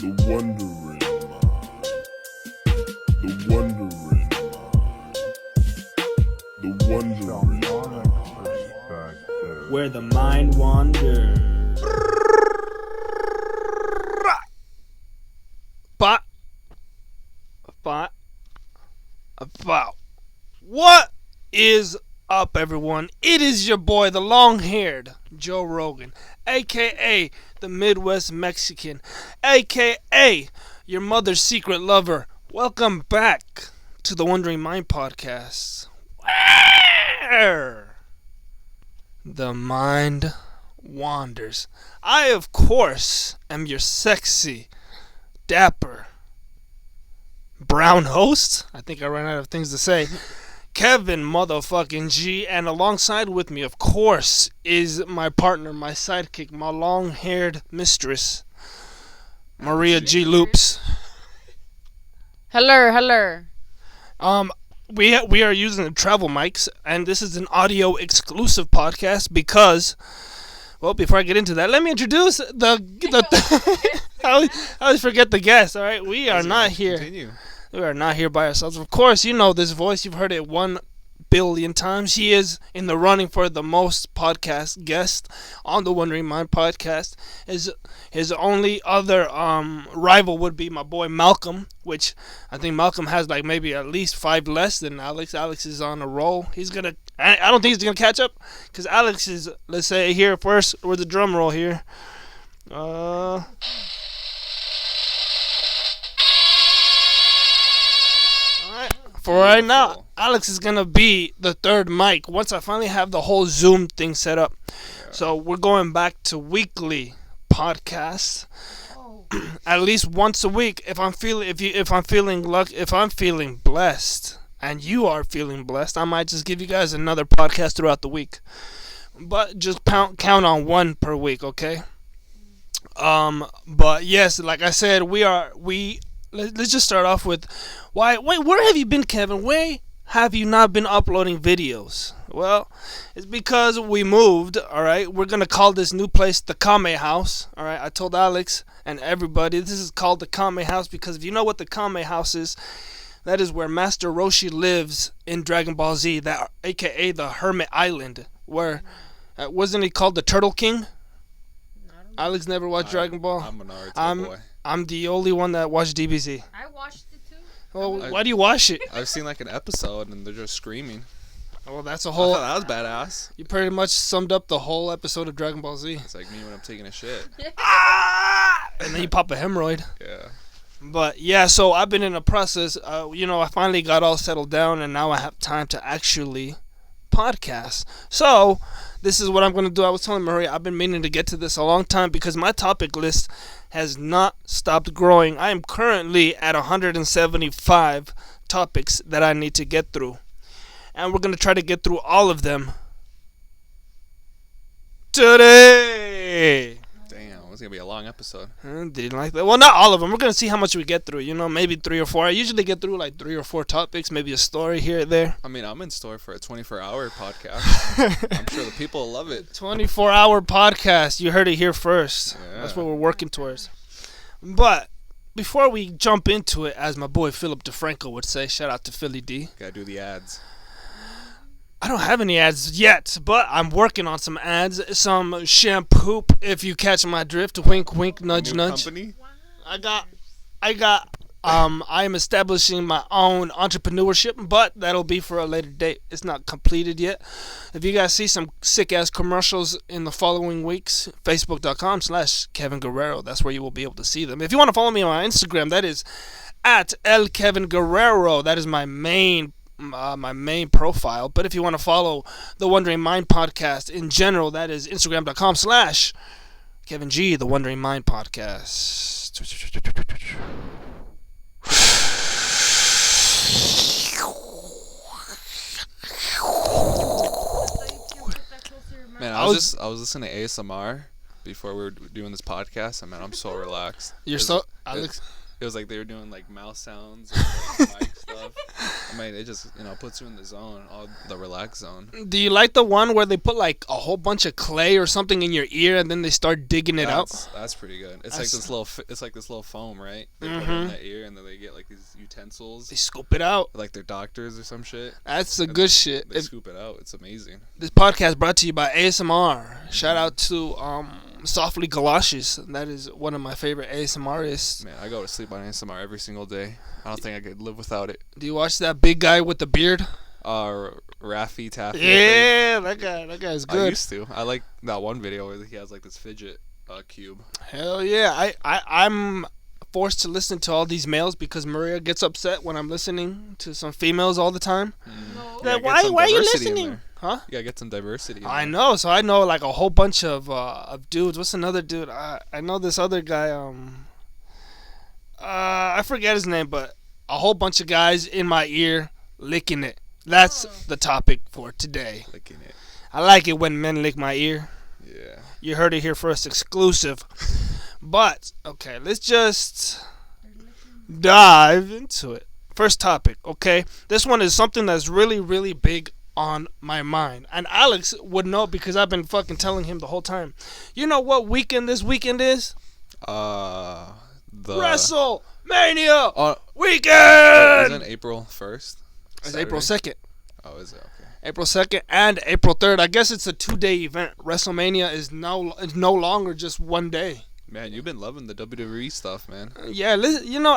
The wondering mind. The wondering mind. The wondering mind. Where the mind wanders. About. What is up, everyone? It is your boy, the long-haired Joe Rogan, a.k.a. the Midwest Mexican, a.k.a. your mother's secret lover. Welcome back to the Wondering Mind Podcast, where the mind wanders. I, of course, am your sexy, dapper, brown host. I think I ran out of things to say. Kevin motherfucking G, and alongside with me, of course, is my partner, my sidekick, my long-haired mistress, Maria G. Loops. Hello. We are using the travel mics, and this is an audio exclusive podcast because, well, before I get into that, let me introduce I always forget the guest. All right, we are not here. Continue. We are not here by ourselves. Of course, you know this voice. You've heard it 1 billion times. He is in the running for the most podcast guest on the Wondering Mind podcast. His only other rival would be my boy Malcolm, which I think Malcolm has like maybe at least 5 less than Alex. Alex is on a roll. I don't think he's gonna catch up because Alex is, let's say here first with the drum roll here. For right now, Alex is going to be the third mic once I finally have the whole Zoom thing set up. Yeah. So we're going back to weekly podcasts. At least once a week if I'm feeling blessed and you are feeling blessed, I might just give you guys another podcast throughout the week. But just count on 1 per week, okay? But yes, like I said, let's just start off with where have you been, Kevin? Why have you not been uploading videos? Well, it's because we moved, all right? We're going to call this new place the Kame House, all right? I told Alex and everybody this is called the Kame House because if you know what the Kame House is, that is where Master Roshi lives in Dragon Ball Z, that aka the Hermit Island, where wasn't he called the Turtle King? Alex never watched Dragon Ball. I'm a Naruto boy. I'm the only one that watched DBZ. I watched it too. Well, why do you watch it? I've seen like an episode and they're just screaming. Well, that's a whole. I thought that was badass. You pretty much summed up the whole episode of Dragon Ball Z. It's like me when I'm taking a shit. And then you pop a hemorrhoid. Yeah. But yeah, so I've been in a process. I finally got all settled down, and now I have time to actually podcast. So this is what I'm going to do. I was telling Maria, I've been meaning to get to this a long time because my topic list has not stopped growing. I am currently at 175 topics that I need to get through. And we're going to try to get through all of them today. Damn, it's going to be a long episode. Didn't like that. Well, not all of them. We're going to see how much we get through. Maybe 3 or 4. I usually get through like 3 or 4 topics, maybe a story here or there. I mean, I'm in store for a 24-hour podcast. I'm sure the people will love it. 24-hour podcast. You heard it here first. Yeah. That's what we're working towards. But before we jump into it, as my boy Philip DeFranco would say, shout out to Philly D. Gotta do the ads. I don't have any ads yet, but I'm working on some ads, some shampoo, if you catch my drift. Wink, wink, nudge, nudge. Company? I am establishing my own entrepreneurship, but that'll be for a later date. It's not completed yet. If you guys see some sick-ass commercials in the following weeks, facebook.com/Kevin Guerrero. That's where you will be able to see them. If you want to follow me on my Instagram, that is at @Kevin Guerrero. That is my main profile. But if you want to follow the Wondering Mind podcast in general, that is instagram.com/Kevin G, the Wondering Mind podcast. Man, I was listening to ASMR before we were doing this podcast. I mean, I'm so relaxed. Alex. It was like they were doing like mouse sounds and like, mic stuff. I mean, it just puts you in the zone, all the relaxed zone. Do you like the one where they put like a whole bunch of clay or something in your ear and then they start digging it out? That's pretty good. It's like this little foam, right? They put it in the ear and then they get like these utensils. They scoop it out. Like they're doctors or some shit. That's the good shit. They scoop it out. It's amazing. This podcast brought to you by ASMR. Shout out to Softly Galoshes. That is one of my favorite ASMRists. Man, I go to sleep on ASMR every single day. I don't think I could live without it. Do you watch that big guy with the beard? Raffy Taffy. Yeah, that guy's good. I used to. I like that one video where he has like this fidget cube. Hell yeah. I'm forced to listen to all these males because Maria gets upset when I'm listening to some females all the time. No. Like, why are you listening? Huh? You gotta get some diversity. I know. So I know like a whole bunch of dudes. What's another dude? I know this other guy. I forget his name, but a whole bunch of guys in my ear licking it. That's the topic for today. Licking it. I like it when men lick my ear. Yeah. You heard it here first, exclusive. But okay, let's just dive into it. First topic, okay? This one is something that's really, really big on my mind. And Alex would know because I've been fucking telling him the whole time. You know what weekend this weekend is? The WrestleMania weekend! Isn't April 1st? It's April 2nd. Oh, is it? Okay. April 2nd and April 3rd. I guess it's a 2-day event. WrestleMania is no longer just one day. Man, you've been loving the WWE stuff, man. Yeah,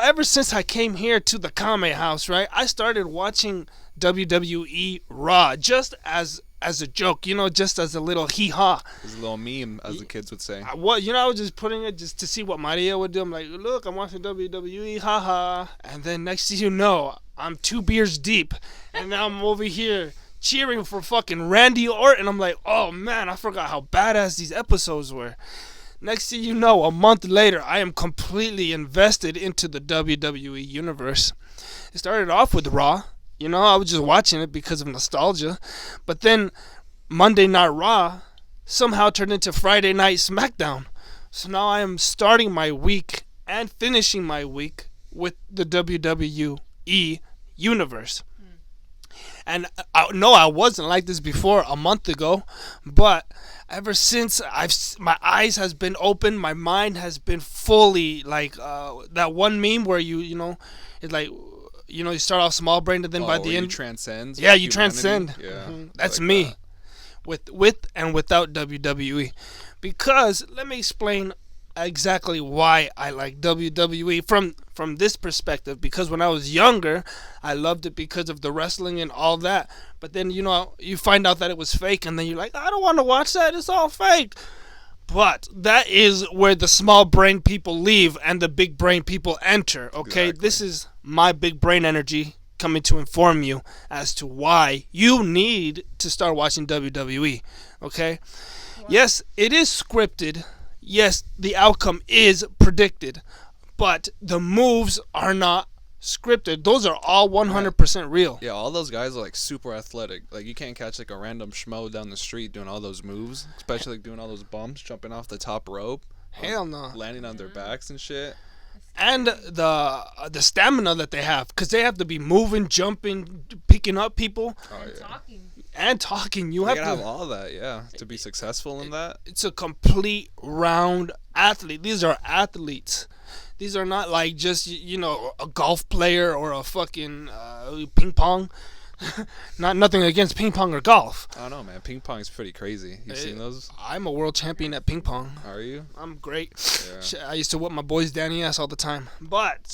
ever since I came here to the Kame house, right, I started watching WWE Raw just as a joke, just as a little hee-haw. It's a little meme, as the kids would say. I was just putting it just to see what Maria would do. I'm like, look, I'm watching WWE, haha. And then next thing you know, I'm 2 beers deep, and now I'm over here cheering for fucking Randy Orton. I'm like, oh man, I forgot how badass these episodes were. Next thing you know, a month later, I am completely invested into the WWE universe. It started off with Raw. I was just watching it because of nostalgia. But then Monday Night Raw somehow turned into Friday Night SmackDown. So now I am starting my week and finishing my week with the WWE universe. And I wasn't like this before a month ago, but ever since my eyes has been open, my mind has been fully like that one meme where it's like you start off small brained and then by the end you transcend. Yeah, you transcend. Yeah, that's like me, with and without WWE, because let me explain exactly why I like WWE from this perspective. Because when I was younger, I loved it because of the wrestling and all that. But then you find out that it was fake, and then you're like, I don't want to watch that. It's all fake. But that is where the small brain people leave and the big brain people enter. Okay, Exactly. This is my big brain energy coming to inform you as to why you need to start watching WWE. Okay, yes, it is scripted. Yes, the outcome is predicted, but the moves are not scripted. Those are all 100% real. Yeah, all those guys are like super athletic. Like you can't catch like a random schmo down the street doing all those moves, especially like doing all those bumps, jumping off the top rope. Hell no. Landing on their backs and shit. And the stamina that they have, because they have to be moving, jumping, picking up people, Oh yeah. Talking. and talking. You You have gotta to. have all that, yeah, to be successful in that. It's a complete round athlete. These are athletes. These are not like just a golf player or a fucking ping pong. Nothing against ping pong or golf. I don't know, man. Ping pong is pretty crazy. You seen those? I'm a world champion at ping pong. Are you? I'm great. Yeah. Shit, I used to whip my boys Danny ass all the time. But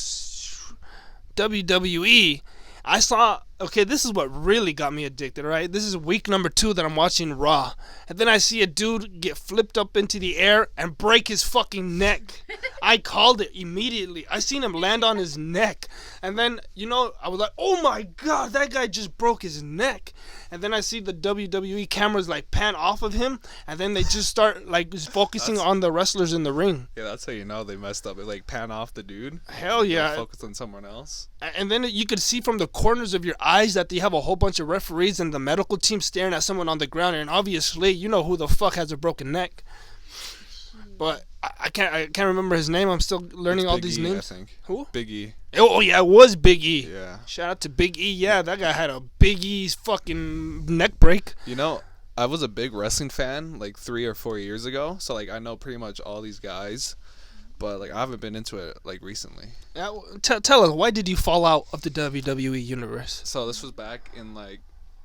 WWE, I saw. Okay, this is what really got me addicted. Right, this is week number 2 that I'm watching Raw, and then I see a dude get flipped up into the air and break his fucking neck. I called it immediately. I seen him land on his neck, and then I was like, "Oh my god, that guy just broke his neck." And then I see the WWE cameras like pan off of him, and then they just start like just focusing on the wrestlers in the ring. Yeah, that's how you know they messed up. It like pan off the dude. Hell yeah. Focus on someone else. And then you could see from the corners of your eyes that they have a whole bunch of referees and the medical team staring at someone on the ground, and obviously you know who the fuck has a broken neck. But I can't remember his name. I'm still learning all these names. I think. Who? Big E. Oh yeah, it was Big E. Yeah. Shout out to Big E. Yeah, that guy had a Big E's fucking neck break. You know, I was a big wrestling fan like 3 or 4 years ago, so like I know pretty much all these guys, but like I haven't been into it like recently. Yeah, tell us, why did you fall out of the WWE universe? So this was back in like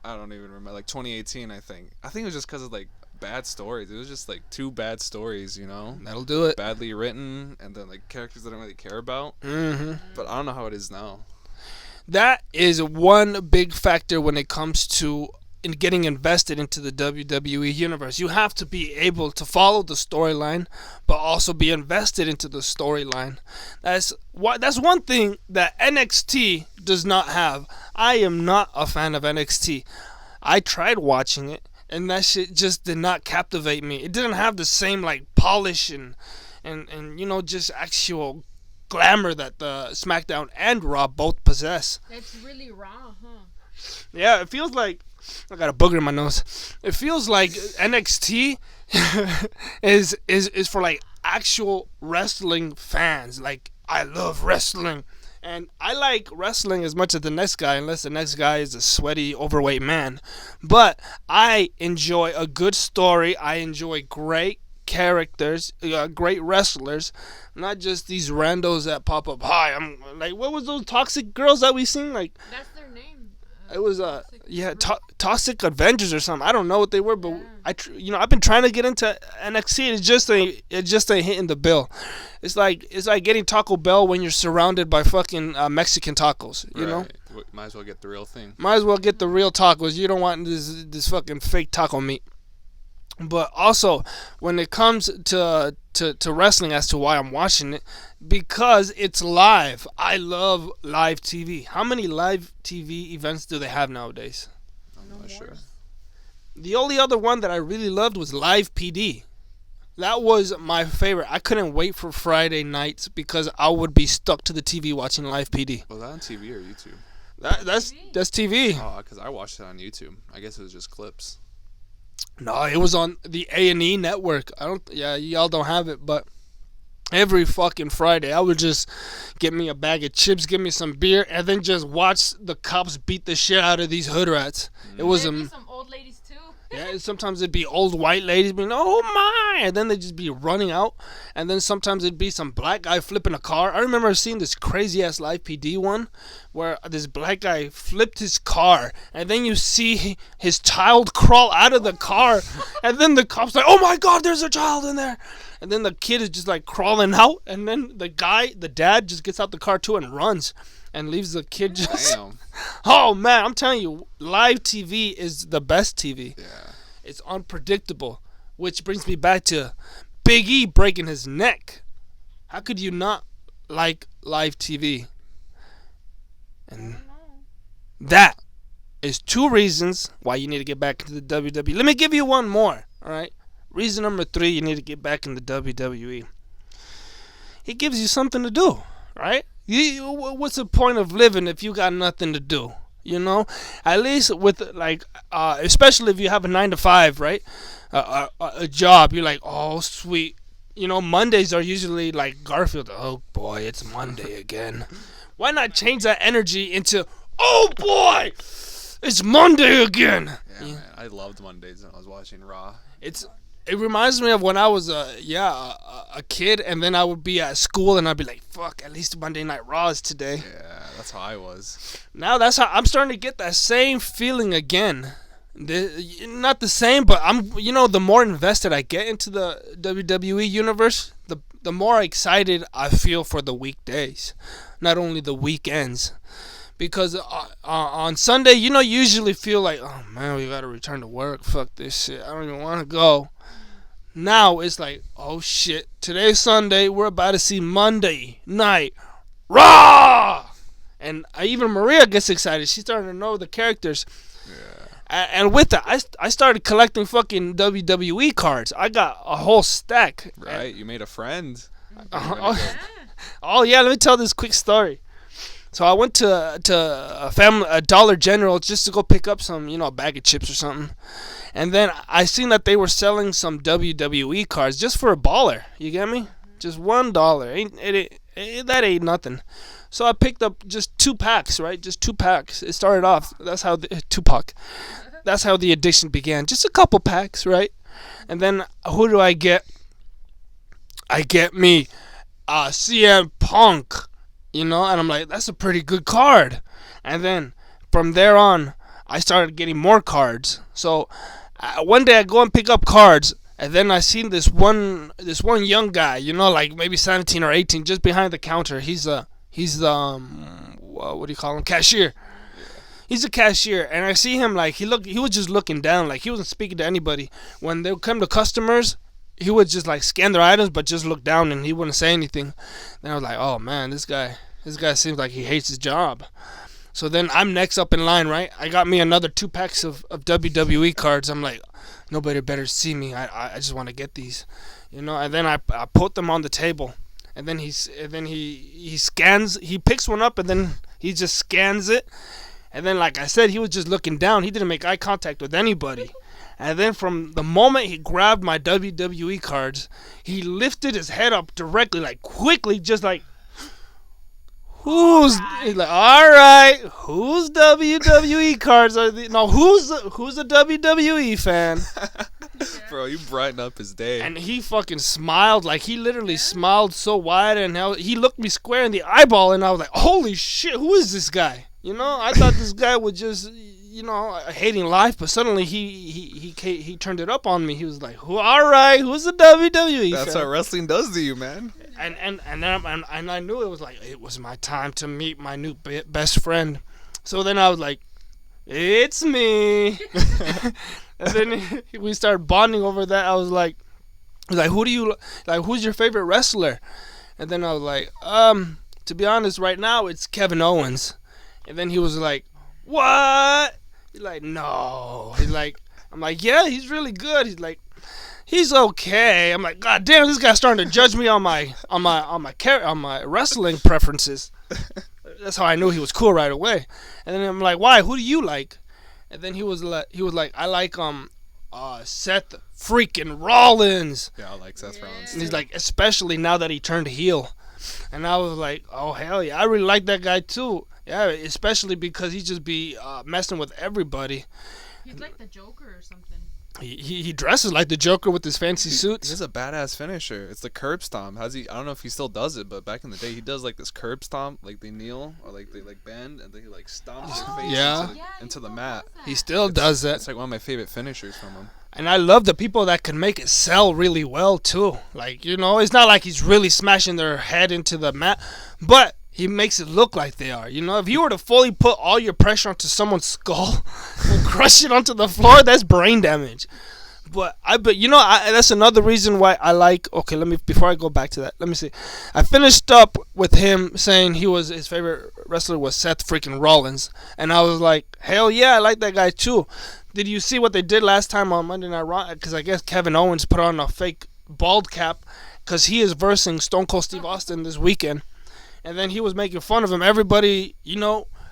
I don't even remember, like 2018, I think. I think it was just because of like bad stories. It was just like 2 bad stories, you know. That'll do it. Badly written, and then like characters that I don't really care about. Mm-hmm. But I don't know how it is now. That is one big factor when it comes to in getting invested into the WWE universe. You have to be able to follow the storyline, but also be invested into the storyline. That's one thing that NXT does not have. I am not a fan of NXT. I tried watching it, and that shit just did not captivate me. It didn't have the same like polish and you know, just actual glamour that the SmackDown and Raw both possess. It's really raw, huh? Yeah, it feels like I got a booger in my nose. It feels like NXT is for like actual wrestling fans. Like, I love wrestling. And I like wrestling as much as the next guy, unless the next guy is a sweaty, overweight man. But I enjoy a good story. I enjoy great characters, great wrestlers, not just these randos that pop up. Hi, I'm like, what was those toxic girls that we seen? Like, That's their name. it was Toxic Avengers or something. I don't know what they were, but I've been trying to get into NXT. It's just ain't hitting the bill. It's like getting Taco Bell when you're surrounded by fucking Mexican tacos. You know, might as well get the real thing. might as well get the real tacos. You don't want this fucking fake taco meat. But also, when it comes to wrestling, as to why I'm watching it, because it's live. I love live TV. How many live TV events do they have nowadays? I'm not sure. The only other one that I really loved was Live PD. That was my favorite. I couldn't wait for Friday nights because I would be stuck to the TV watching Live PD. Was that on TV or YouTube? That's TV. Oh, because I watched it on YouTube. I guess it was just clips. No, it was on the A&E network. Y'all don't have it, but every fucking Friday I would just get me a bag of chips, get me some beer, and then just watch the cops beat the shit out of these hood rats. It was Maybe some old ladies too. Yeah, sometimes it'd be old white ladies being, oh my, and then they'd just be running out. And then sometimes it'd be some black guy flipping a car. I remember seeing this crazy ass Live PD one where this black guy flipped his car, and then you see his child crawl out of the car, and then the cop's like, oh my god, there's a child in there. And then the kid is just like crawling out, and then the dad just gets out the car too and runs and leaves the kid just. Damn. Oh man, I'm telling you, live TV is the best TV. Yeah. It's unpredictable, which brings me back to Big E breaking his neck. How could you not like live TV? And that is 2 reasons why you need to get back into the WWE. Let me give you one more, all right? Reason number 3, you need to get back in the WWE. It gives you something to do, right? What's the point of living if you got nothing to do? You know, at least with like, especially if you have a 9 to 5, right? A job, you're like, oh sweet. You know, Mondays are usually like Garfield. Oh boy, it's Monday again. Why not change that energy into, oh boy, it's Monday again? Yeah, man. I loved Mondays when I was watching Raw. It reminds me of when I was a kid, and then I would be at school and I'd be like, fuck, at least Monday Night Raw is today. Yeah, that's how I was. Now that's how I'm starting to get that same feeling again. Not the same, but the more invested I get into the WWE universe, the more excited I feel for the weekdays, not only the weekends. Because on Sunday, you usually feel like, oh man, we gotta return to work. Fuck this shit. I don't even want to go. Now it's like, oh shit, today's Sunday. We're about to see Monday Night Raw. And even Maria gets excited. She's starting to know the characters. Yeah. And with that, I started collecting fucking WWE cards. I got a whole stack. Right, you made a friend. Oh yeah, let me tell this quick story. So I went to a Dollar General just to go pick up some, a bag of chips or something. And then I seen that they were selling some WWE cards just for a $1. You get me? Just $1. That ain't nothing. So I picked up just 2 packs, right? Just 2 packs. It started off. That's how Tupac. That's how the addiction began. Just a couple packs, right? And then who do I get? I get me CM Punk, and I'm like, that's a pretty good card. And then from there on, I started getting more cards. So one day I go and pick up cards, and then I seen this one young guy, like maybe 17 or 18, just behind the counter. He's the what do you call him? Cashier. He's a cashier, and I see him like he was just looking down, like he wasn't speaking to anybody. When they would come to customers, he would just like scan their items, but just look down, and he wouldn't say anything. Then I was like, oh man, this guy seems like he hates his job. So then I'm next up in line, right? I got me another 2 packs of WWE cards. I'm like, nobody better see me. I just want to get these, And then I put them on the table, and then he scans. He picks one up, and then he just scans it. And then, like I said, he was just looking down. He didn't make eye contact with anybody. And then from the moment he grabbed my WWE cards, he lifted his head up directly, like quickly, just like, he's like, all right, whose WWE cards are these? No, who's a WWE fan? Bro, you brighten up his day. And he fucking smiled, like he literally smiled so wide, and he looked me square in the eyeball, and I was like, holy shit, who is this guy? I thought this guy was just, hating life, but suddenly he turned it up on me. He was like, all right, who's the WWE That's fan? what wrestling does to you, man. And I knew it was my time to meet my new best friend. So then I was like, it's me. And then we started bonding over that. I was like, who's your favorite wrestler? And then I was like, to be honest, right now it's Kevin Owens. And then he was like, what? He's like, no. I'm like, yeah, he's really good. He's like, he's okay. I'm like, God damn, this guy's starting to judge me on my wrestling preferences. That's how I knew he was cool right away. And then I'm like, why? Who do you like? And then he was like, I like Seth freaking Rollins. Yeah, I like Seth Rollins. And he's like, especially now that he turned heel. And I was like, oh hell yeah, I really like that guy too. Yeah, especially because he just be messing with everybody. He's like the Joker or something. He dresses like the Joker with his fancy suits. He has a badass finisher. It's the curb stomp. I don't know if he still does it, but back in the day, he does like this curb stomp. Like they kneel or like they like bend and they like stomp their face into the mat. He still does that. It's like one of my favorite finishers from him. And I love the people that can make it sell really well too. Like, it's not like he's really smashing their head into the mat, but he makes it look like they are. If you were to fully put all your pressure onto someone's skull and crush it onto the floor, that's brain damage. But that's another reason why I like. Okay, before I go back to that, let me see. I finished up with him saying his favorite wrestler was Seth freaking Rollins, and I was like, hell yeah, I like that guy too. Did you see what they did last time on Monday Night Raw? Because I guess Kevin Owens put on a fake bald cap because he is versing Stone Cold Steve Austin this weekend. And then he was making fun of him. Everybody,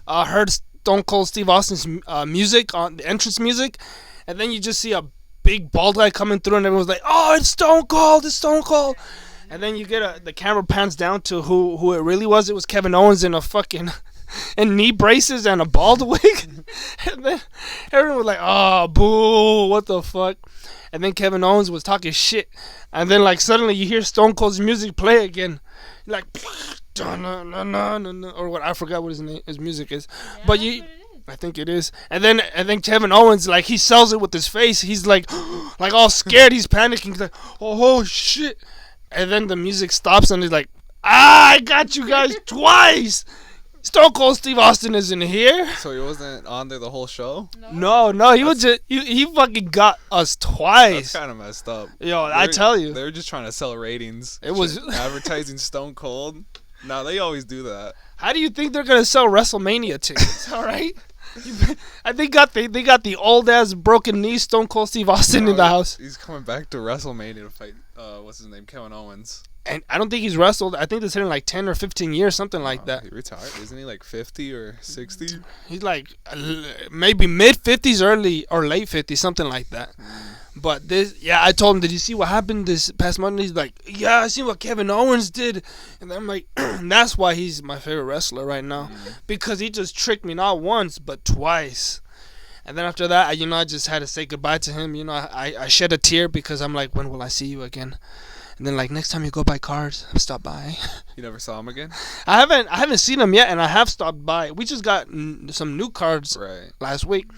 heard Stone Cold Steve Austin's music, on the entrance music. And then you just see a big bald guy coming through, and everyone's like, oh, it's Stone Cold, it's Stone Cold. And then you get the camera pans down to who it really was. It was Kevin Owens in a fucking and knee braces and a bald wig. And then everyone was like, oh, boo, what the fuck? And then Kevin Owens was talking shit. And then suddenly you hear Stone Cold's music play again. Like, or what? I forgot what his music is. Yeah, But I think it is. And then Kevin Owens, he sells it with his face. He's like all scared. He's panicking. He's like, oh shit. And then the music stops, and he's like, I got you guys twice. Stone Cold Steve Austin isn't here. So he wasn't on there the whole show? No, he was just he fucking got us twice. That's kind of messed up. I tell you, they were just trying to sell ratings. It was advertising Stone Cold. No, they always do that. How do you think they're gonna sell WrestleMania tickets? All right, I think they got the old ass broken knee Stone Cold Steve Austin in the house. He's coming back to WrestleMania to fight what's his name, Kevin Owens. And I don't think he's wrestled. I think it's in like 10 or 15 years, something like that. He retired, isn't he? Like 50 or 60? He's like maybe mid 50s, early or late 50s, something like that. But this, yeah, I told him, did you see what happened this past Monday? He's like, yeah, I see what Kevin Owens did. And I'm like, that's why he's my favorite wrestler right now. Because he just tricked me not once, but twice. And then after that, I just had to say goodbye to him. I shed a tear because I'm like, when will I see you again? And then, like, next time you go buy cards, stop by. You never saw him again? I haven't seen him yet, and I have stopped by. We just got some new cards last week.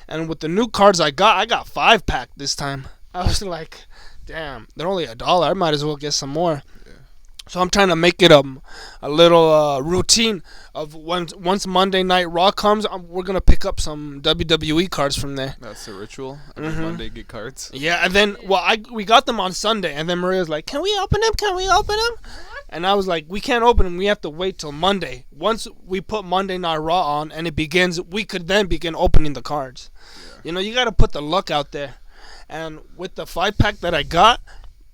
And with the new cards I got 5-pack this time. I was like, damn, they're only $1. I might as well get some more. Yeah. So I'm trying to make it a little routine of once Monday Night Raw comes, we're going to pick up some WWE cards from there. That's the ritual. Every Monday get cards. Yeah, and then, we got them on Sunday, and then Maria's like, can we open them? Can we open them? And I was like, we can't open them. We have to wait till Monday. Once we put Monday Night Raw on and it begins, we could then begin opening the cards. Yeah. You got to put the luck out there. And with the 5-pack that I got,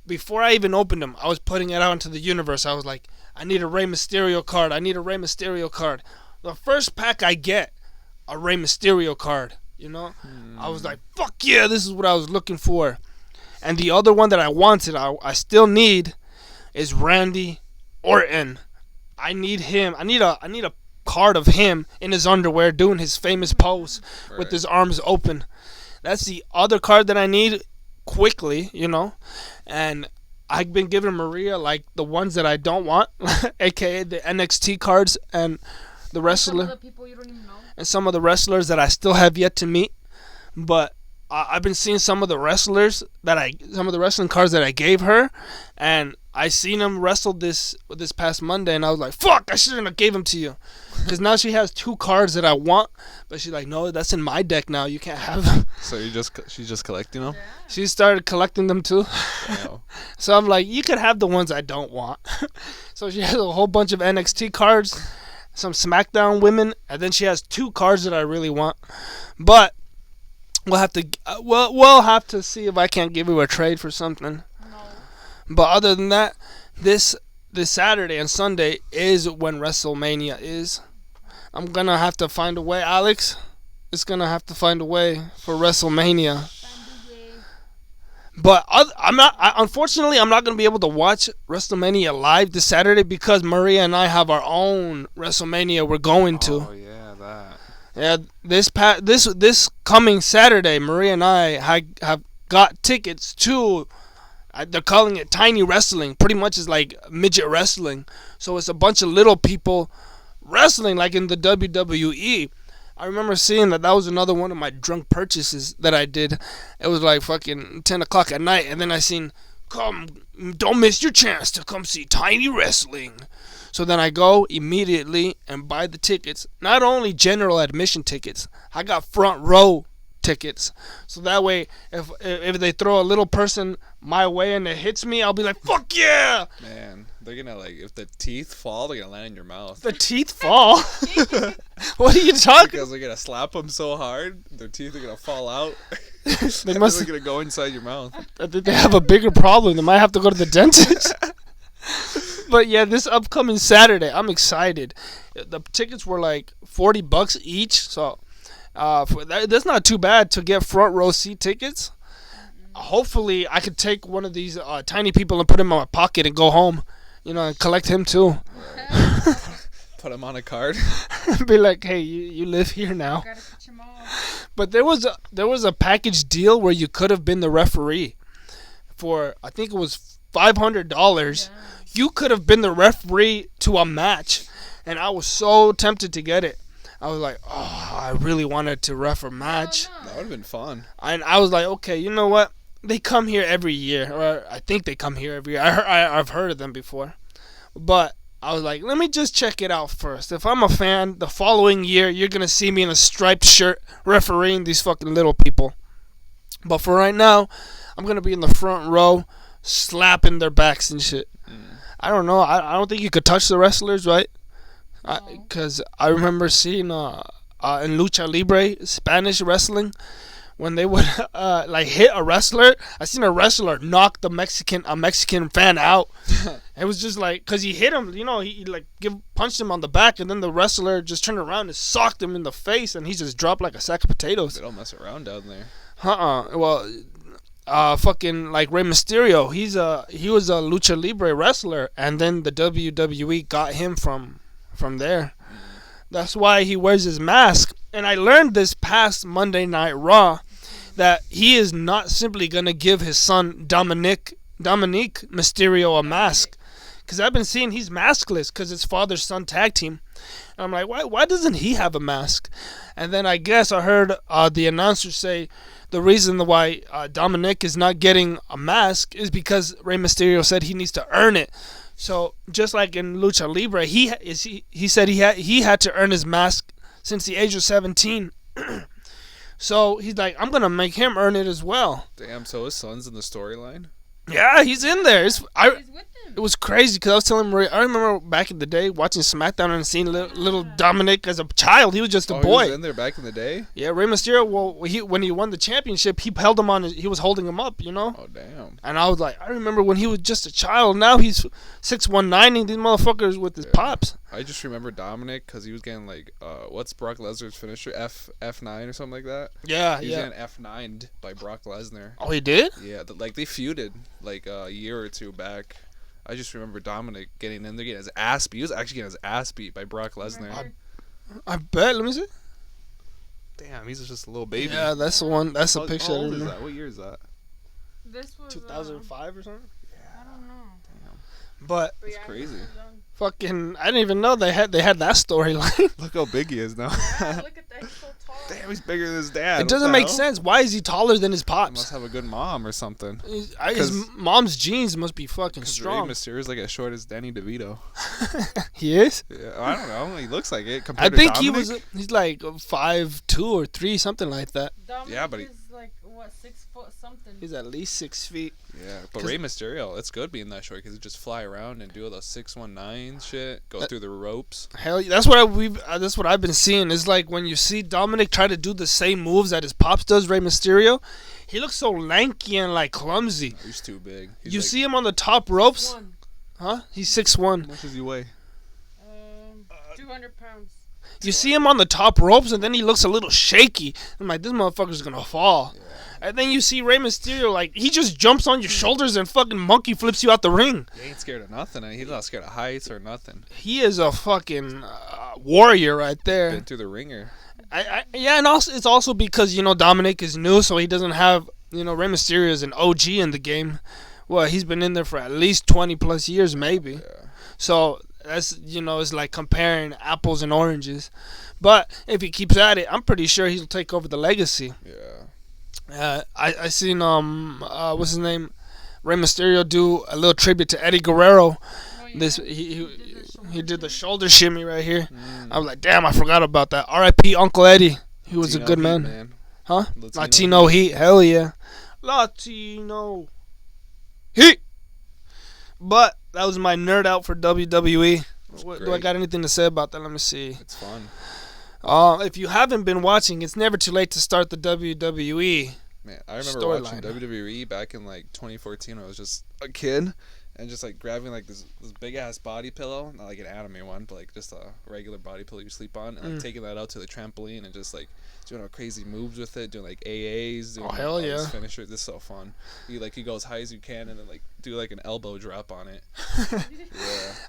before I even opened them, I was putting it out into the universe. I was like, I need a Rey Mysterio card. I need a Rey Mysterio card. The first pack I get, a Rey Mysterio card. I was like, fuck yeah, this is what I was looking for. And the other one that I wanted, I still need, is Randy Orton. I need him. I need a card of him in his underwear doing his famous pose with his arms open. That's the other card that I need quickly, and I've been giving Maria like the ones that I don't want, aka the NXT cards and the wrestler, some of the people you don't even know, and some of the wrestlers that I still have yet to meet. But I've been seeing some of the wrestlers some of the wrestling cards that I gave her, and I seen them wrestle this past Monday, and I was like, fuck, I shouldn't have gave them to you. Because now she has 2 cards that I want, but she's like, no, that's in my deck now. You can't have them. So she's just collecting them? She started collecting them too. Wow. So I'm like, you could have the ones I don't want. So she has a whole bunch of NXT cards, some SmackDown women, and then she has 2 cards that I really want. But we'll have to see if I can't give her a trade for something. No. But other than that, this Saturday and Sunday is when WrestleMania is. I'm gonna have to find a way, Alex. It's gonna have to find a way for WrestleMania. But unfortunately, I'm not gonna be able to watch WrestleMania live this Saturday because Maria and I have our own WrestleMania we're going to. Oh yeah, that. Yeah, this coming Saturday, Maria and I have got tickets to. They're calling it tiny wrestling. Pretty much is like midget wrestling. So it's a bunch of little people wrestling like in the WWE. I remember seeing that was another one of my drunk purchases that I did. It was like fucking 10 o'clock at night. And then I seen, don't miss your chance to come see tiny wrestling. So then I go immediately and buy the tickets. Not only general admission tickets. I got front row tickets. So that way, if they throw a little person my way and it hits me, I'll be like, fuck yeah! Man, they're gonna if the teeth fall, they're gonna land in your mouth. The teeth fall? What are you talking? Because they're gonna slap them so hard, their teeth are gonna fall out. They're gonna go inside your mouth. They have a bigger problem. They might have to go to the dentist. But yeah, this upcoming Saturday, I'm excited. The tickets were like $40 each, so that's not too bad to get front row seat tickets. Hopefully, I could take one of these tiny people and put him in my pocket and go home, and collect him too. Put him on a card. Be like, hey, you live here now. Gotta catch 'em all. But there was a package deal where you could have been the referee for, I think it was $500. Yeah. You could have been the referee to a match, and I was so tempted to get it. I was like, oh, I really wanted to ref a match. Oh, no. That would have been fun. And I was like, okay, you know what? They come here every year, or I think they come here every year. I've heard of them before. But I was like, let me just check it out first. If I'm a fan, the following year, you're going to see me in a striped shirt refereeing these fucking little people. But for right now, I'm going to be in the front row slapping their backs and shit. I don't know. I don't think you could touch the wrestlers, right? Because I remember seeing in Lucha Libre, Spanish wrestling, when they would like hit a wrestler. I seen a wrestler knock a Mexican fan out. It was just like, cause he hit him, he like punched him on the back, and then the wrestler just turned around and socked him in the face, and he just dropped like a sack of potatoes. They don't mess around down there. Well, fucking like Rey Mysterio, he was a lucha libre wrestler, and then the WWE got him from there. That's why he wears his mask. And I learned this past Monday Night Raw that he is not simply gonna give his son Dominic Mysterio a mask, because I've been seeing he's maskless because his father's son tag team. And I'm like, why doesn't he have a mask? And then I guess I heard the announcer say the reason why Dominic is not getting a mask is because Rey Mysterio said he needs to earn it. So just like in Lucha Libre, he said he had to earn his mask since the age of 17. So he's like, I'm gonna make him earn it as well. Damn, so his son's in the storyline? Yeah, he's in there. He's with them. It was crazy because I was telling Maria, I remember back in the day watching SmackDown and seeing little Dominic as a child. He was just a boy. He was in there back in the day? Yeah, Rey Mysterio, when he won the championship, he held him he was holding him up, Oh, damn. And I was like, I remember when he was just a child. Now he's 6'1", these motherfuckers with his pops. I just remember Dominic because he was getting like, what's Brock Lesnar's finisher? F9 or something like that? Yeah, He was getting F9'd by Brock Lesnar. Oh, he did? Yeah, they feuded like a year or two back. I just remember Dominic getting in there, getting his ass beat. He was actually getting his ass beat by Brock Lesnar. I bet. Let me see. Damn, he's just a little baby. Yeah, that's the one. That's a picture. How old is that? What year is that? This was 2005 or something. I don't know. But But That's crazy. fucking, I didn't even know they had that storyline. Look how big he is now. Yeah, look at that. He's so tall. Damn, he's bigger than his dad. It doesn't make sense. Why is he taller than his He pops? must have a good mom or something. His mom's genes must be fucking Rey strong. Mysterio's like as short as Danny DeVito. He is. Yeah, I don't know. He looks like it. I Compared think to Dominic. he's like 5'2" or 3", something like that. Dominic Yeah, but he- is like, what, 6 foot something. He's at least 6 feet. Yeah, but Rey Mysterio, it's good being that short because he just fly around and do all the 619 shit, go through the ropes. Hell, that's what I've been seeing. It's like when you see Dominic try to do the same moves that his pops does, Rey Mysterio, he looks so lanky and like clumsy. He's too big. You see him on the top ropes, 1, huh? He's 6'1". How much does he weigh? 200 pounds. You see him on the top ropes, and then he looks a little shaky. I'm like, this motherfucker's gonna fall. Yeah. And then you see Rey Mysterio, like, he just jumps on your shoulders and fucking monkey flips you out the ring. He ain't scared of nothing. He's not scared of heights or nothing. He is a fucking warrior right there. Been through the ringer. Yeah, and also it's also because, Dominic is new, so he doesn't have, Rey Mysterio is an OG in the game. Well, he's been in there for at least 20 plus years, maybe. Yeah. So that's, it's like comparing apples and oranges. But if he keeps at it, I'm pretty sure he'll take over the legacy. Yeah. I seen what's his name, Rey Mysterio do a little tribute to Eddie Guerrero. Oh, yeah. This he did the shoulder shimmy right here. Mm. I was like, damn, I forgot about that. R.I.P. Uncle Eddie. He was a Latino good Heat, man. Huh? Latino Latino Heat. Hell yeah. Latino Heat. But that was my nerd out for WWE. Do I got anything to say about that? Let me see. It's fun. If you haven't been watching, it's never too late to start the WWE. Man, I remember watching Storyline. WWE back in like 2014 when I was just a kid and just like grabbing like this big ass body pillow, not like an anime one, but like just a regular body pillow you sleep on, and like taking that out to the trampoline and just like doing all crazy moves with it, doing like AAs, doing hell all yeah. these finishers. This is so fun. You go as high as you can and then like do like an elbow drop on it. Yeah.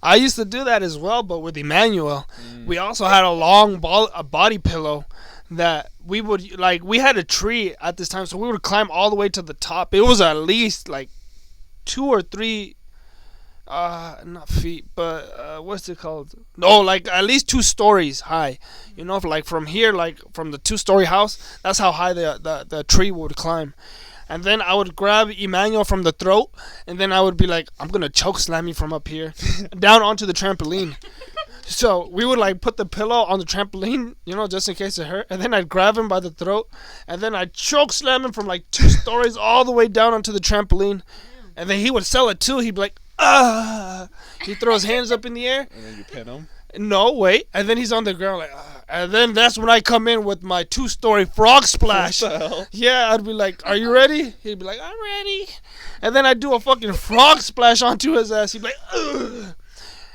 I used to do that as well, but with Emmanuel. We also had a long body pillow that we would, like, we had a tree at this time, so we would climb all the way to the top. It was at least like 2 or 3 not feet, but what's it called? No, like at least 2 stories high. Like from here, like from the 2-story house, that's how high the tree would climb. And then I would grab Emmanuel from the throat, and then I would be like, I'm gonna choke slam you from up here down onto the trampoline. So we would like put the pillow on the trampoline, just in case it hurt, and then I'd grab him by the throat, and then I'd choke slam him from like 2 stories all the way down onto the trampoline, and then he would sell it too. He'd be like, ah! He'd throw his hands up in the air. And then you pin him. No, wait. And then he's on the ground like, And then that's when I come in with my 2-story frog splash. What the hell? Yeah, I'd be like, "Are you ready?" He'd be like, "I'm ready." And then I'd do a fucking frog splash onto his ass. He'd be like, "Ugh."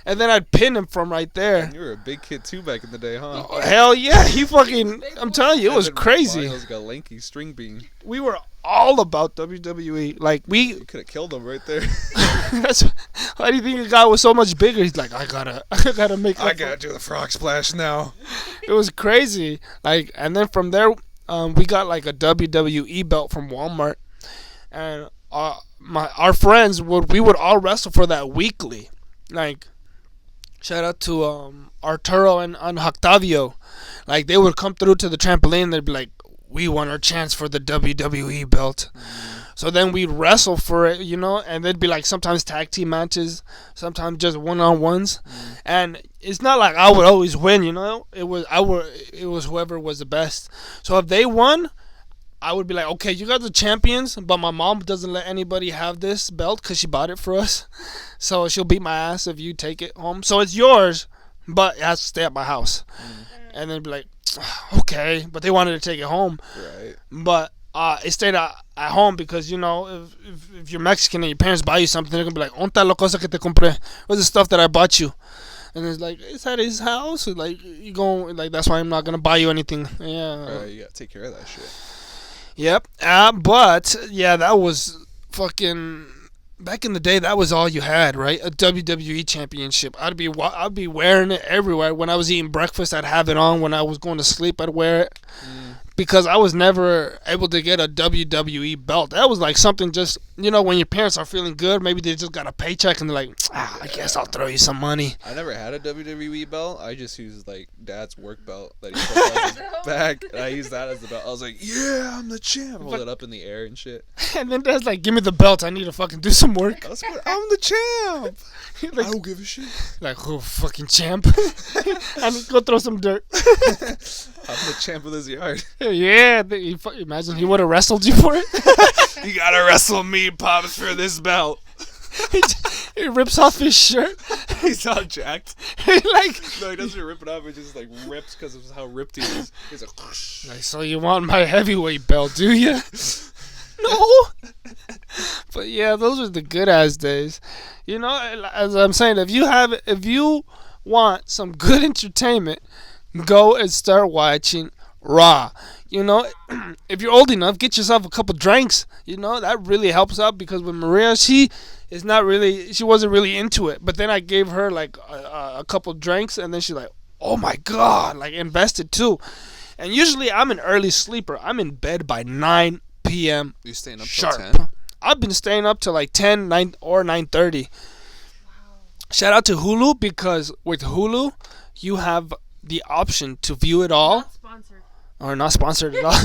And then I'd pin him from right there. You were a big kid too back in the day, huh? Oh, hell yeah, he fucking, I'm telling you, it was crazy. Mario's got a lanky string bean. We were all about WWE. Like, You could have killed him right there. that's, why do you think a guy was so much bigger? He's like, I gotta make I up for-" gotta do the frog splash now. It was crazy. Like, and then from there, we got like a WWE belt from Walmart. And our friends we would all wrestle for that weekly. Like, shout out to Arturo and Octavio. Like, they would come through to the trampoline. They'd be like, "We want our chance for the WWE belt." So then we'd wrestle for it, you know, and they'd be like sometimes tag team matches, sometimes just one-on-ones. And it's not like I would always win, you know. It was whoever was the best. So if they won, I would be like, "Okay, you guys are champions, but my mom doesn't let anybody have this belt because she bought it for us. So she'll beat my ass if you take it home. So it's yours, but it has to stay at my house." And then be like, "Okay," but they wanted to take it home. Right. But it stayed at home because, you know, if you're Mexican and your parents buy you something, they're gonna be like, "Onta la cosa que te compré? What's the stuff that I bought you?" And it's like, it's at his house. Like, you go, like, that's why I'm not gonna buy you anything. Yeah. Right, you gotta take care of that shit. Yep. But yeah, that was fucking back in the day. That was all you had, right? A WWE championship. I'd be wearing it everywhere. When I was eating breakfast, I'd have it on. When I was going to sleep, I'd wear it. Because I was never able to get a WWE belt. That was like something just, you know, when your parents are feeling good, maybe they just got a paycheck and they're like, I guess I'll throw you some money. I never had a WWE belt. I just used like Dad's work belt that he put on his back, and I used that as the belt. I was like, "Yeah, I'm the champ." Hold it up in the air and shit. And then Dad's like, "Give me the belt. I need to fucking do some work." That's what, I'm the champ. Like, I don't give a shit. like, "Who fucking champ?" I need to go throw some dirt. I'm the champ of this yard. Yeah, imagine he would have wrestled you for it. You gotta wrestle me, Pops, for this belt. He rips off his shirt. He's all jacked. Like, No, he doesn't rip it off. It just like rips because of how ripped he is. He's like, so you want my heavyweight belt, do you? No. But yeah, those are the good ass days. You know, as I'm saying, if you want some good entertainment, go and start watching Raw. You know, if you're old enough, get yourself a couple drinks. You know, that really helps out, because with Maria, she wasn't really into it. But then I gave her like a couple drinks, and then she's like, "Oh my God," like invested too. And usually I'm an early sleeper. I'm in bed by 9 p.m. You staying up sharp. till 10? I've been staying up till like 10, 9, or 9:30. Shout out to Hulu, because with Hulu, you have the option to view it all. Not sponsored. Or not sponsored at all.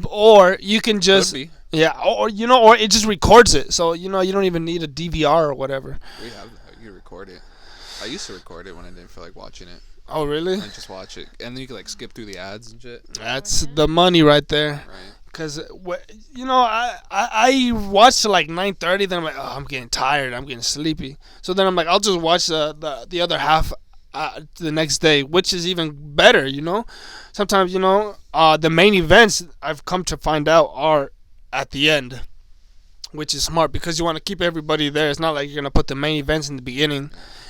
Or you can just, Could be. yeah, or you know, or it just records it. So, you know, you don't even need a DVR or whatever. We have you record it. I used to record it when I didn't feel like watching it. Oh, really? And just watch it, and then you could like skip through the ads and shit. That's the money right there. Right. Because, you know, I watch till like 9:30, then I'm like, oh, I'm getting tired, I'm getting sleepy. So then I'm like, I'll just watch the other half the next day, which is even better, you know. Sometimes, you know, the main events, I've come to find out, are at the end, which is smart, because you want to keep everybody there. It's not like you're going to put the main events in the beginning.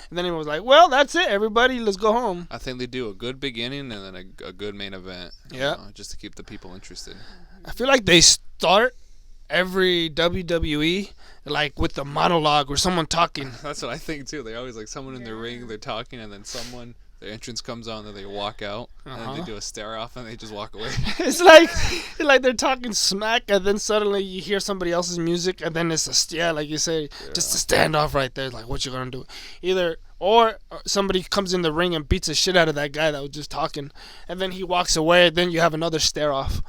And then it was like, well, that's it, everybody, let's go home. I think they do a good beginning and then a good main event. Yeah. Just to keep the people interested. I feel like they start every WWE like with the monologue or someone talking. That's what I think too. They always like someone in the ring, they're talking, and then their entrance comes on, and then they walk out, and then they do a stare off, and they just walk away. It's like they're talking smack, and then suddenly you hear somebody else's music, and then it's like you say, just a standoff right there. Like, what you gonna do? Or somebody comes in the ring and beats the shit out of that guy that was just talking, and then he walks away. Then you have another stare off.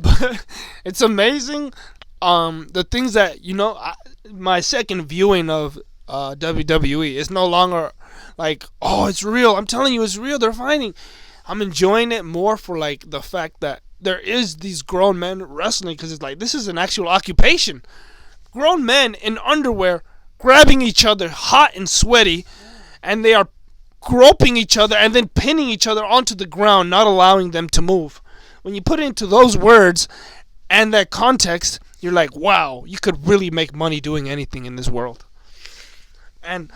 Right. But it's amazing. The things that, you know, my second viewing of WWE is no longer like, oh, it's real. I'm telling you, it's real. They're fighting. I'm enjoying it more for like the fact that there is these grown men wrestling, because it's like, this is an actual occupation. Grown men in underwear grabbing each other, hot and sweaty, and they are groping each other and then pinning each other onto the ground, not allowing them to move. When you put it into those words and that context, you're like, wow, you could really make money doing anything in this world. And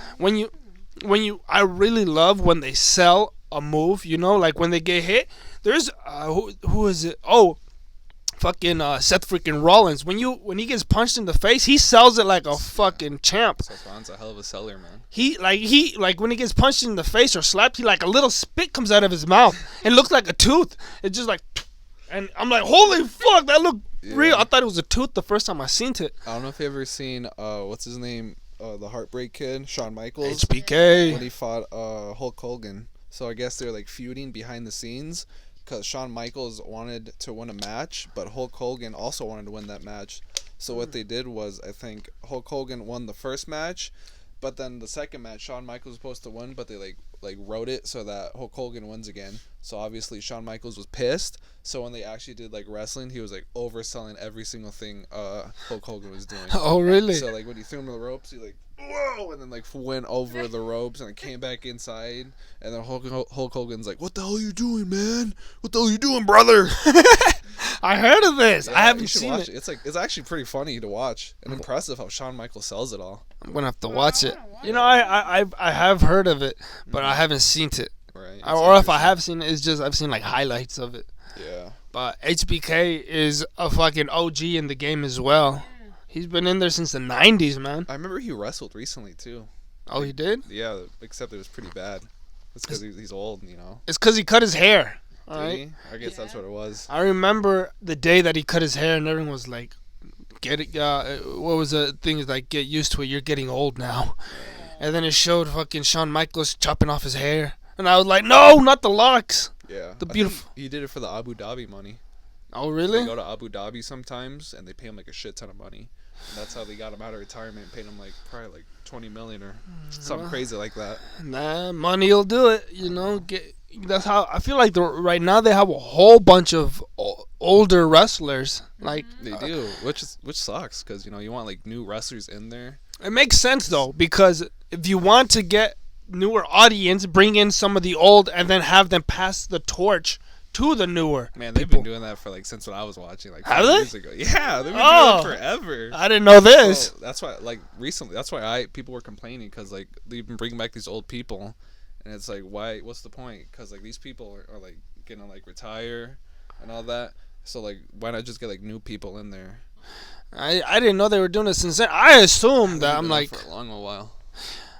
I really love when they sell a move, like when they get hit. There's who is it? Oh, fucking Seth freaking Rollins. When he gets punched in the face, he sells it like a fucking champ. Seth Rollins a hell of a seller, man. He when he gets punched in the face or slapped, he like a little spit comes out of his mouth. It looks like a tooth. It's just like, and I'm like, holy fuck, that looked real. I thought it was a tooth the first time I seen it. I don't know if you ever seen what's his name, the Heartbreak Kid, Shawn Michaels, HBK, when he fought Hulk Hogan. So I guess they're like feuding behind the scenes because Shawn Michaels wanted to win a match, but Hulk Hogan also wanted to win that match. So what they did was, I think Hulk Hogan won the first match, but then the second match Shawn Michaels was supposed to win, but they like wrote it so that Hulk Hogan wins again. So obviously Shawn Michaels was pissed. So when they actually did like wrestling, he was like overselling every single thing Hulk Hogan was doing. Oh really? So like when he threw him to the ropes, he like whoa, and then like went over the ropes and came back inside, and then Hulk Hogan's like, "What the hell are you doing, man? What the hell are you doing, brother?" I heard of this. Yeah, I haven't you should seen watch it. It's actually pretty funny to watch and impressive how Shawn Michaels sells it all. I'm gonna have to watch it. I have heard of it, but I haven't seen it. Right. Or if I have seen it, it's just I've seen like highlights of it. Yeah. But HBK is a fucking OG in the game as well. He's been in there since the 90s, man. I remember he wrestled recently too. Oh, he did? Yeah, except it was pretty bad. It's because he's old, It's because he cut his hair. All Did right. he? I guess that's what it was. I remember the day that he cut his hair, and everyone was like, "Get it? What was the thing? Is like, get used to it. You're getting old now." And then it showed fucking Shawn Michaels chopping off his hair, and I was like, "No, not the locks." Yeah. The I beautiful. think he did it for the Abu Dhabi money. Oh They really? go to Abu Dhabi sometimes, and they pay him like a shit ton of money. And that's how they got him out of retirement, paid him like probably like 20 million or something crazy like that. Nah, money'll do it. That's how I feel like right now they have a whole bunch of older wrestlers. Like They do, which sucks because you want like new wrestlers in there. it makes sense though, because if you want to get newer audience, bring in some of the old and then have them pass the torch to the newer. Man, they've people. been doing that for like since when I was watching, like Have 5 they? years ago. Yeah, they've been Oh. doing it forever. I didn't know this. So that's why, like recently, that's why people were complaining because like they've been bringing back these old people, and it's like, why? What's the point? Because like these people are like gonna like retire and all that. So like, why not just get like new people in there? I didn't know they were doing it since then. I assumed that They've I'm been like for a long while.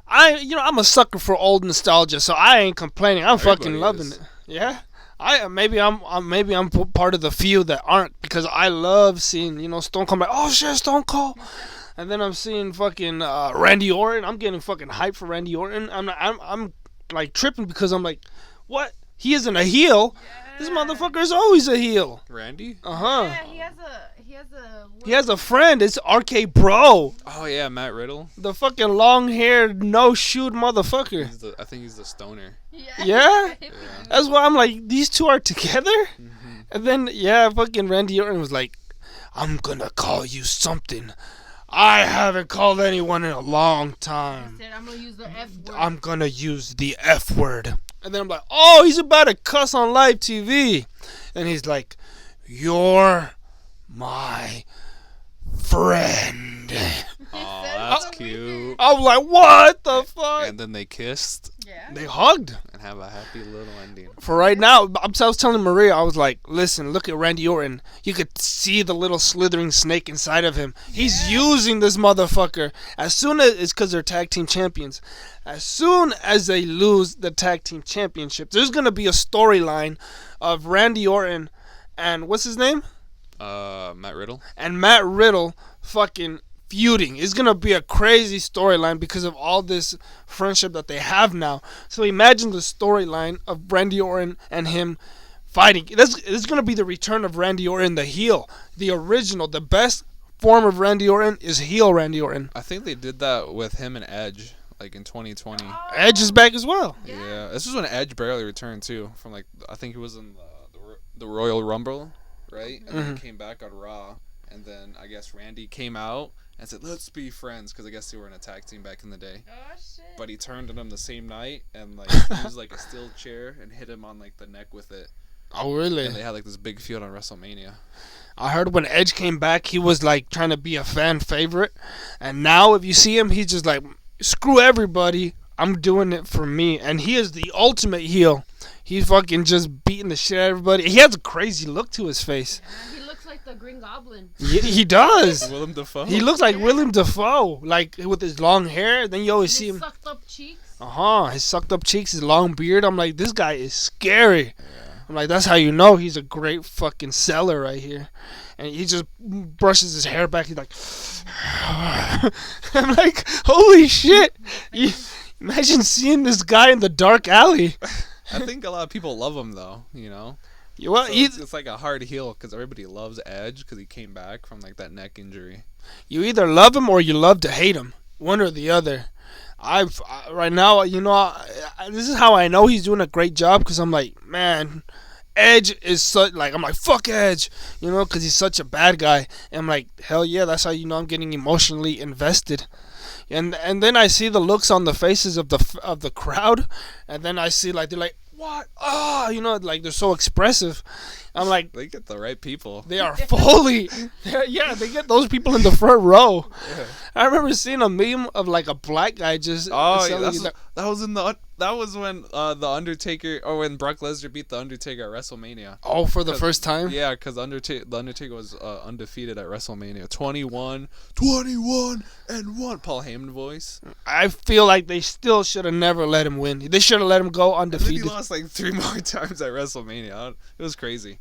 I'm a sucker for old nostalgia, so I ain't complaining. I'm fucking Everybody loving is. it. Yeah. Maybe I'm part of the few that aren't, because I love seeing Stone Cold. Like, oh shit, Stone Cold, and then I'm seeing fucking Randy Orton. I'm getting fucking hyped for Randy Orton. I'm like tripping because I'm like, what? He isn't a heel. This motherfucker is always a heel. Randy? Uh-huh. Yeah, He has a friend. It's RK Bro, Oh yeah, Matt Riddle. the fucking long-haired, no-shoot motherfucker. I think he's the stoner. Yeah? Yeah. That's why I'm like, these two are together? Mm-hmm. And then, fucking Randy Orton was like, I'm gonna call you something I haven't called anyone in a long time. I'm gonna use the F word. I'm gonna use the F word. And then I'm like, oh, he's about to cuss on live TV. And he's like, you're my friend. Oh, that's cute. I'm like, what the fuck? And then they kissed Yeah. They hugged. and have a happy little ending. For right now, I was telling Maria, I was like, listen, look at Randy Orton. You could see the little slithering snake inside of him. He's using this motherfucker. As soon as, it's because they're tag team champions. As soon as they lose the tag team championship, there's going to be a storyline of Randy Orton and what's his name? Matt Riddle. And Matt Riddle fucking feuding. It's gonna be a crazy storyline because of all this friendship that they have now. So imagine the storyline of Randy Orton and him fighting. It's gonna be the return of Randy Orton, the heel, the original, the best form of Randy Orton is heel Randy Orton. I think they did that with him and Edge, like in 2020. Edge is back as well. Yeah, this is when Edge barely returned too. I think he was in the Royal Rumble, right? And then he came back on Raw. And then I guess Randy came out and said, "Let's be friends," because I guess they were in a tag team back in the day. Oh shit. But he turned on him the same night and like used like a steel chair and hit him on like the neck with it. Oh, really? And they had like this big feud on WrestleMania. I heard when Edge came back, he was like trying to be a fan favorite, and now if you see him, he's just like, screw everybody, I'm doing it for me, and he is the ultimate heel. He's fucking just beating the shit out of everybody. He has a crazy look to his face. He looks like the Green Goblin. He does. Willem Dafoe. He looks like Willem Dafoe, like with his long hair. Then you always see His him. sucked up cheeks. His sucked up cheeks, his long beard. I'm like, this guy is scary. I'm like, that's how you know he's a great fucking seller right here. And he just brushes his hair back. He's like, I'm like, holy shit. Imagine seeing this guy in the dark alley. I think a lot of people love him though, Well, So it's like a hard heel because everybody loves Edge because he came back from like that neck injury. you either love him or you love to hate him. One or the other. Right now, this is how I know he's doing a great job, because I'm like, man, Edge is such, like, I'm like, fuck Edge, because he's such a bad guy. And I'm like, hell yeah, that's how you know I'm getting emotionally invested. And then I see the looks on the faces of the crowd, and then I see like they're like, what? Like they're so expressive. I'm like, They get the right people. they are fully, they get those people in the front row. Yeah. I remember seeing a meme of like a black guy just. Oh, yeah, selling that was when the Undertaker, or when Brock Lesnar beat the Undertaker at WrestleMania. Oh, for the first time. Yeah, because the Undertaker was undefeated at WrestleMania. 21 and 1. Paul Heyman voice. I feel like they still should have never let him win. They should have let him go And then undefeated. he lost like 3 more times at WrestleMania. It was crazy.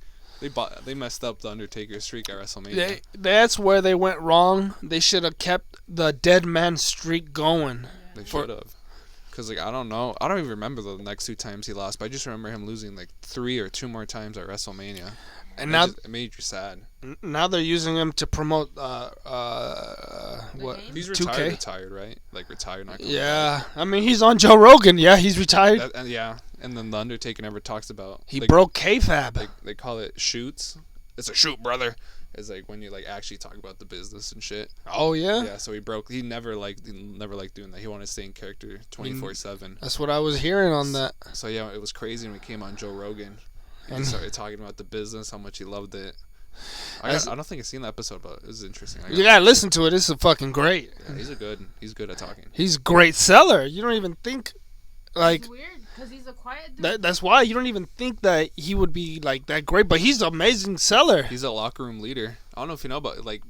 They messed up the Undertaker streak at WrestleMania. That's where they went wrong. They should have kept the dead man streak going. They should have. Because, like, I don't know. I don't even remember the next 2 times he lost, but I just remember him losing, like, 3 or 2 more times at WrestleMania. And now, it made you sad. now they're using him to promote what? game? He's 2K? retired, right? Like, retired, not going Yeah, I mean he's on Joe Rogan. Yeah, he's retired. And then the Undertaker never talks about. He like, broke kayfabe. They call it shoots. It's a shoot, brother. It's like when you like actually talk about the business and shit. Oh yeah. Yeah. So he never liked doing that. He wanted to stay in character 24/7. That's what I was hearing on that. So yeah, it was crazy when he came on Joe Rogan and he started talking about the business, how much he loved it. I don't think I've seen that episode, but it was interesting. You gotta listen to it. This is fucking great. Yeah, he's good at talking. He's a great seller. You don't even think, like, It's weird because he's a quiet dude. that's why you don't even think that he would be like that great. But he's an amazing seller. He's a locker room leader. I don't know if you know, but like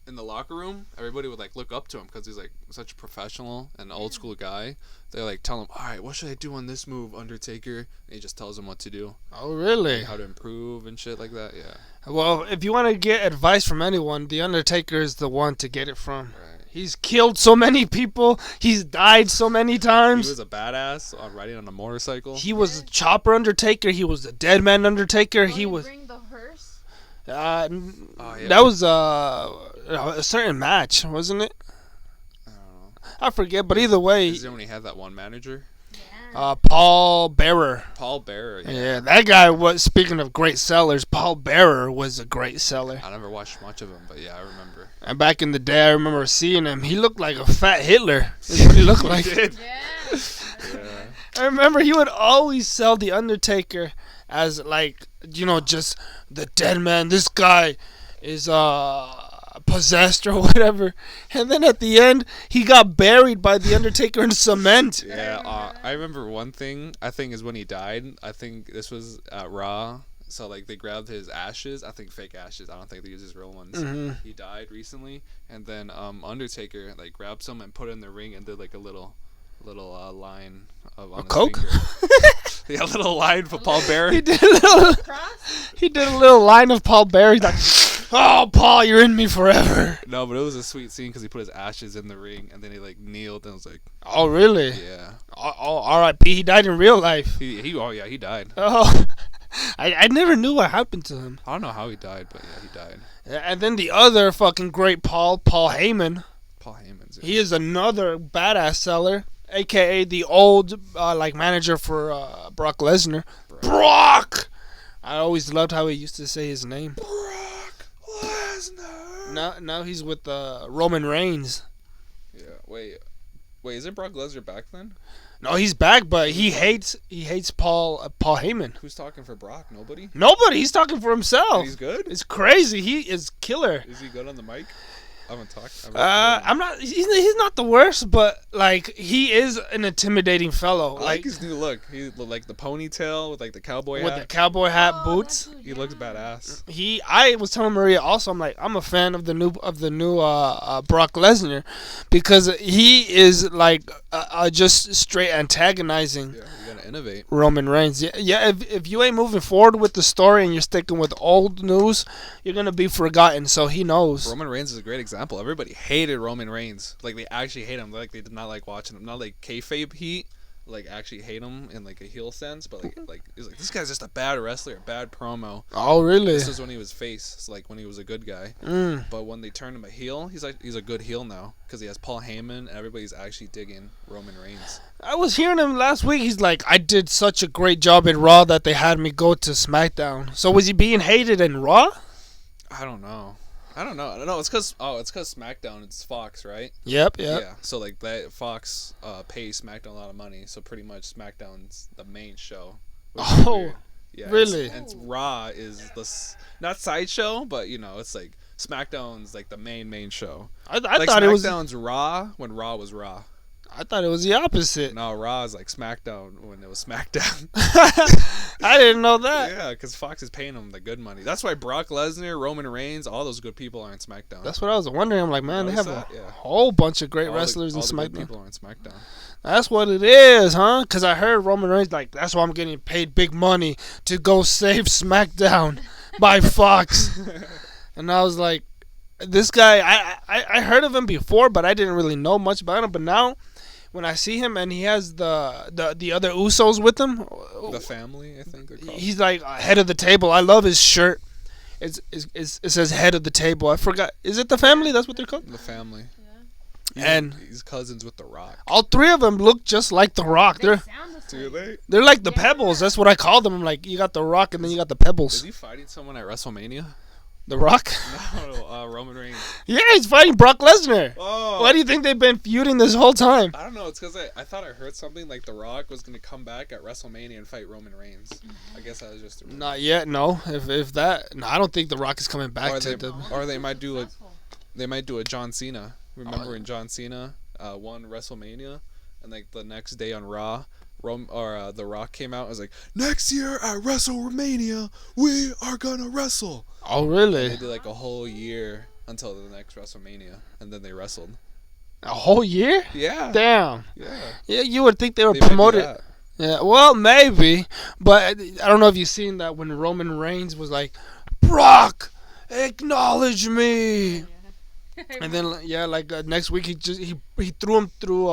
in the locker room, everybody would like look up to him because he's like such a professional and old school guy. They like tell him, all right, what should I do on this move, Undertaker? And he just tells them what to do, Oh really? how to improve and shit like that. Yeah. Well, if you want to get advice from anyone, the Undertaker is the one to get it from. Right. He's killed so many people. He's died so many He times. was a badass riding on a motorcycle. He was a chopper Undertaker. He was a dead man Undertaker. Oh, He you was. bring the hearse. yeah. That was a certain match, wasn't it? I don't know. I forget, but either way, Is it when he had that one manager? Yeah. Paul Bearer. Paul Bearer. Yeah, that guy was. Speaking of great sellers, Paul Bearer was a great seller. I never watched much of him, but yeah, I remember. And back in the day, I remember seeing him. He looked like a fat Hitler. That's what he looked like. Yeah. Yeah. I remember he would always sell the Undertaker as like, just the dead man. This guy is possessed or whatever. And then at the end, he got buried by the Undertaker in cement. Yeah, I remember one thing, I think, is when he died. I think this was at Raw. So, like, they grabbed his ashes. I think fake ashes. I don't think they used his real ones. Mhm. He died recently. And then Undertaker, like, grabbed some and put it in the ring and did, like, a little line of on his Coke? finger. Yeah, a little line for Paul Bearer. He did a little, Cross? he did a little line of Paul Bearer. He's like, oh, Paul, you're in me forever. No, but it was a sweet scene because he put his ashes in the ring and then he, like, kneeled and was like, Oh, really? yeah. Oh, R.I.P. He died in real life. He died. Oh, I never knew what happened to him. I don't know how he died, but yeah, he died. And then the other fucking great Paul Heyman. Paul Heyman's. He is another badass seller, aka the old manager for Brock Lesnar. Brock. I always loved how he used to say his name. Brock Lesnar. Now he's with Roman Reigns. Yeah. Wait, is it Brock Lesnar back then? No, he's back, but he hates Paul Heyman. Who's talking for Brock? Nobody. Nobody. He's talking for himself. He's good. It's crazy. He is killer. Is he good on the mic? I haven't talked. I'm not. He's not the worst, but like he is an intimidating fellow. I like his new look. He like the ponytail with like the cowboy with hat. the cowboy hat, Oh, boots. that dude, He looks yeah. badass. I was telling Maria also. I'm like, I'm a fan of the new Brock Lesnar, because he is like just straight antagonizing Yeah, you gotta innovate. Roman Reigns. Yeah. If you ain't moving forward with the story and you're sticking with old news, you're gonna be forgotten. So he knows. Roman Reigns is a great example. Everybody hated Roman Reigns. Like they actually hate him. Like they did not like watching him. Not like kayfabe heat. Like actually hate him in like a heel sense. But like he's like, this guy's just a bad wrestler, a bad promo. Oh really? This is when he was face. It's like when he was a good guy. But when they turned him a heel, he's a good heel now because he has Paul Heyman. And everybody's actually digging Roman Reigns. I was hearing him last week. He's like, I did such a great job at Raw that they had me go to SmackDown. So was he being hated in Raw? I don't know. It's because SmackDown. It's Fox, right? Yep. Yeah. So like that Fox pays SmackDown a lot of money. So pretty much SmackDown's the main show. which is Oh, weird. Yeah, really? And Raw is not sideshow, but it's like SmackDown's like the main show. I Like thought it was. SmackDown's Raw when Raw was Raw. I thought it was the opposite. No, Raw is like SmackDown when it was SmackDown. I didn't know that. Yeah, because Fox is paying them the good money. That's why Brock Lesnar, Roman Reigns, all those good people are on SmackDown. That's what I was wondering. I'm like, man, they have Notice a that? Yeah. whole bunch of great All wrestlers in all the good SmackDown. people are on SmackDown. That's what it is, huh? Because I heard Roman Reigns like, that's why I'm getting paid big money to go save SmackDown by Fox. And I was like, this guy, I heard of him before, but I didn't really know much about him. But now, when I see him and he has the other Usos with him, The family, I think they're called. he's like head of the table. I love his shirt. It says head of the table. I forgot. Is it the family? That's what they're called. The family. And he's cousins with The Rock. all three of them look just like The Rock. They They're sound the Do same. they? they're like the Yeah. Pebbles. That's what I call them. I'm like, you got The Rock and then you got the Is Pebbles. he fighting someone at WrestleMania? The Rock? No, Roman Reigns. Yeah, he's fighting Brock Lesnar. Oh. Why do you think they've been feuding this whole time? I don't know. It's because I thought I heard something like The Rock was going to come back at WrestleMania and fight Roman Reigns. I guess that was just a rumor. Not yet. No. If that, no, I don't think The Rock is coming back Or to they, the. or they might do like Successful. a John Cena. Remember when John Cena won WrestleMania, and like the next day on Raw, The Rock came out and was like, next year at WrestleMania, we are gonna wrestle. Oh They really? did like a whole year until the next WrestleMania, and then they wrestled. A whole year? Yeah. Damn. Yeah. Yeah, you would think they were They might do promoted. that. Yeah, well, maybe, but I don't know if you've seen that when Roman Reigns was like, Brock, acknowledge me. And then next week he threw him through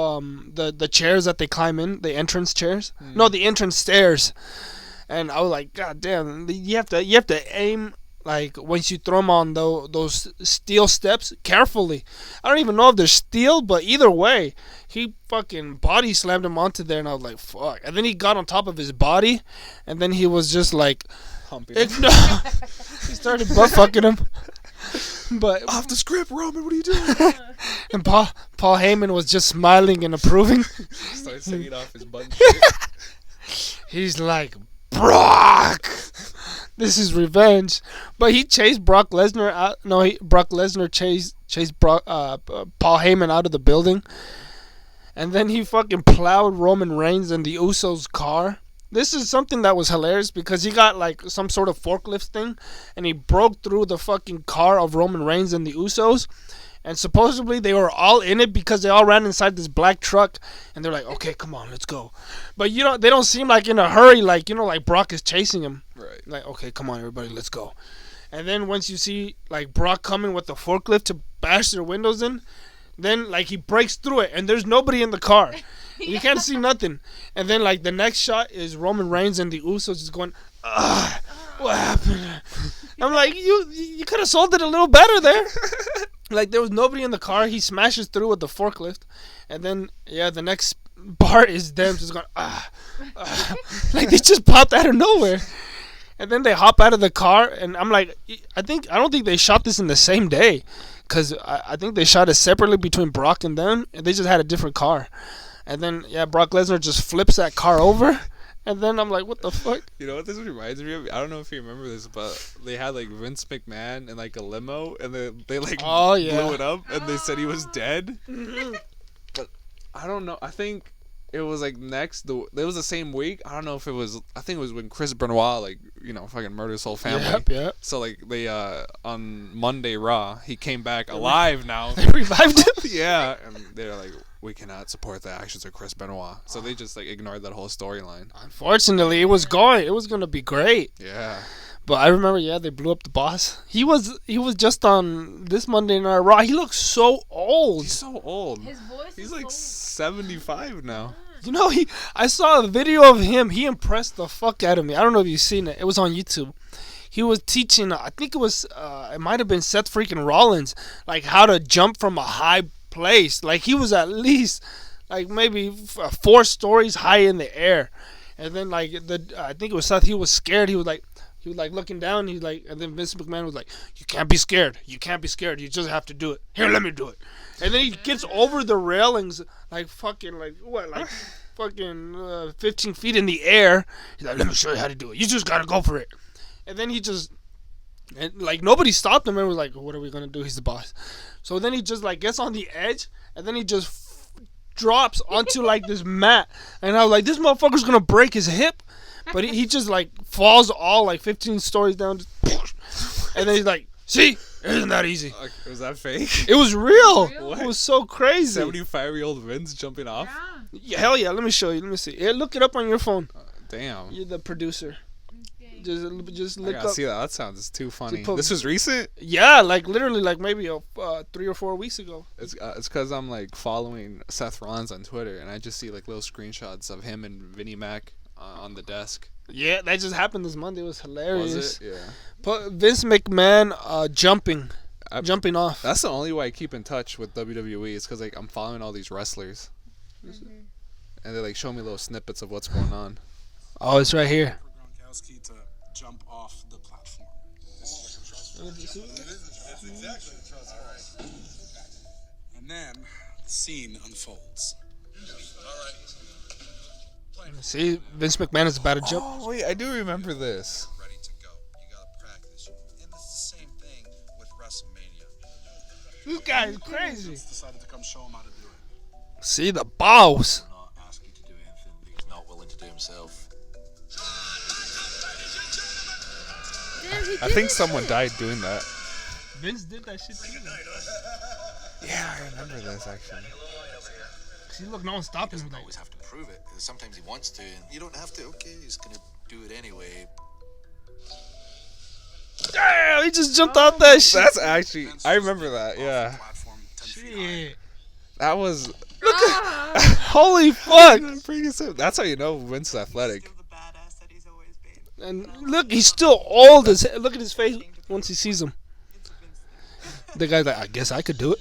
the chairs that they climb in, the entrance chairs. No, the entrance stairs. And I was like, God damn, you have to aim like once you throw them on those steel steps carefully. I don't even know if they're steel, but either way, he fucking body slammed him onto there, and I was like, fuck. And then he got on top of his body, and then he was just like, Humping. he started butt fucking him. But Off the script, Roman. What are you doing? and Paul Heyman was just smiling and approving. Started singing off his butt. He's like, Brock, this is revenge. But he chased Brock Lesnar out. No, Brock Lesnar chased Paul Heyman out of the building, and then he fucking plowed Roman Reigns in the Usos' car. This is something that was hilarious because he got like some sort of forklift thing, and he broke through the fucking car of Roman Reigns and the Usos. And supposedly they were all in it because they all ran inside this black truck, and they're like, "Okay, come on, let's go." But they don't seem like in a hurry, like like Brock is chasing him. Right. Like, okay, come on, everybody, let's go. And then once you see like Brock coming with the forklift to bash their windows in, then like he breaks through it, and there's nobody in the car. You can't see nothing. And then like the next shot is Roman Reigns and the Usos just going, "Ugh, what happened?" I'm like, you could have sold it a little better there. Like there was nobody in the car. He smashes through with the forklift, and then the next part is them just going, like they just popped out of nowhere. And then they hop out of the car, and I'm like, I don't think they shot this in the same day, because I think they shot it separately between Brock and them, and they just had a different car. And then, yeah, Brock Lesnar just flips that car over, and then I'm like, what the fuck? You know what this reminds me of? I don't know if you remember this, but they had like Vince McMahon in like a limo, and they like Oh, yeah. blew it up, and they said he was dead. But I don't know. I think it was like it was the same week. I don't know if it was. I think it was when Chris Benoit like fucking murdered his whole family. Yep. So like they on Monday Raw, he came back alive now. They revived him. Yeah, and they're like, we cannot support the actions of Chris Benoit. So they just like ignored that whole storyline. Unfortunately, it was gonna be great. Yeah. But I remember, they blew up the boss. He was just on this Monday Night Raw. He looks so old. He's so old. His voice He's is like so 75 now. I saw a video of him. He impressed the fuck out of me. I don't know if you've seen it. It was on YouTube. He was teaching, I think it might have been Seth freaking Rollins, like how to jump from a high place. Like he was at least like maybe 4 stories high in the air. And then like I think it was Seth, he was scared. He was like looking down. He's like, and then Vince McMahon was like, "You can't be scared. You can't be scared. You just have to do it. Here, let me do it." And then he gets over the railings, like fucking 15 feet in the air. He's like, "Let me show you how to do it. You just gotta go for it." And then nobody stopped him and was like, "What are we gonna do? He's the boss." So then he just like gets on the edge, and then he just drops onto like this mat. And I was like, "This motherfucker's gonna break his hip." But he just like falls all like 15 stories down, and then he's like, "See, isn't that easy?" Was that fake? It was real. What? It was so crazy. 75-year-old Vince jumping off? Yeah. Yeah, hell yeah! Let me show you. Let me see. Yeah, look it up on your phone. Damn. You're the producer. Okay. Just I look gotta up. see that. That sounds too funny. Just put- This was recent? Yeah, like literally, like maybe 3 or 4 weeks ago. It's because I'm like following Seth Rollins on Twitter, and I just see like little screenshots of him and Vinnie Mac on the desk. Yeah, that just happened this Monday. It was hilarious. Was it? Yeah. But Vince McMahon jumping off. That's the only way I keep in touch with WWE is because like I'm following all these wrestlers, and they like show me little snippets of what's going on. Oh, it's right here. For Gronkowski to jump off the platform. That's exactly the trust. All right. And then the scene unfolds. See, Vince McMahon is about to jump. Oh wait, I do remember this. Ready to go. You gotta practice. And it's the same thing with WrestleMania. This guy is crazy. Decided to come show him how to do it. See the boss. Not ask you to do anything that he's not willing to do himself. Damn, he I did think this someone shit. died doing that. Vince did that shit too. Yeah, I remember this actually. See, look, no one's stopping him. Doesn't Like, always have to prove it, because sometimes he wants to, and you don't have to. Okay, he's gonna do it anyway. damn, he just jumped off that shit. That's actually, I remember that. Yeah, Platform 10 feet high. Shit. that was. Holy fuck. That's how you know Vince is athletic. And look, he's still old as hell. Look at his face once he sees him. The guy's like, I guess I could do it.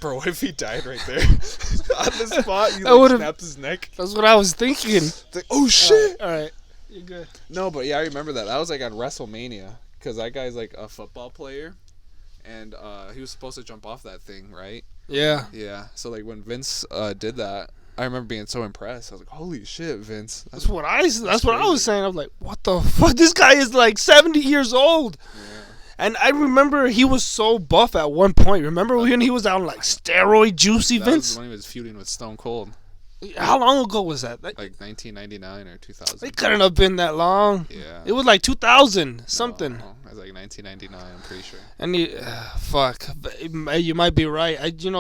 Bro, what if he died right there on the spot? He I would've- snapped his neck. That's what I was thinking. It's like, oh shit! All right. You're good. No, but yeah, I remember that. That was like on WrestleMania because that guy's like a football player, and he was supposed to jump off that thing, right? Yeah. Yeah. So like when Vince did that, I remember being so impressed. I was like, holy shit, Vince! That's what I was crazy. saying. I was like, what the fuck? This guy is like 70 years old. Yeah. And I remember he was so buff at one point. Remember when he was on like steroid juicy That Vince? was when he was feuding with Stone Cold, How long ago was that? Like, like 1999 or 2000. it couldn't have been that long. Yeah. It was like 2000 something. No, it was like 1999. I'm pretty sure. And fuck, you might be right.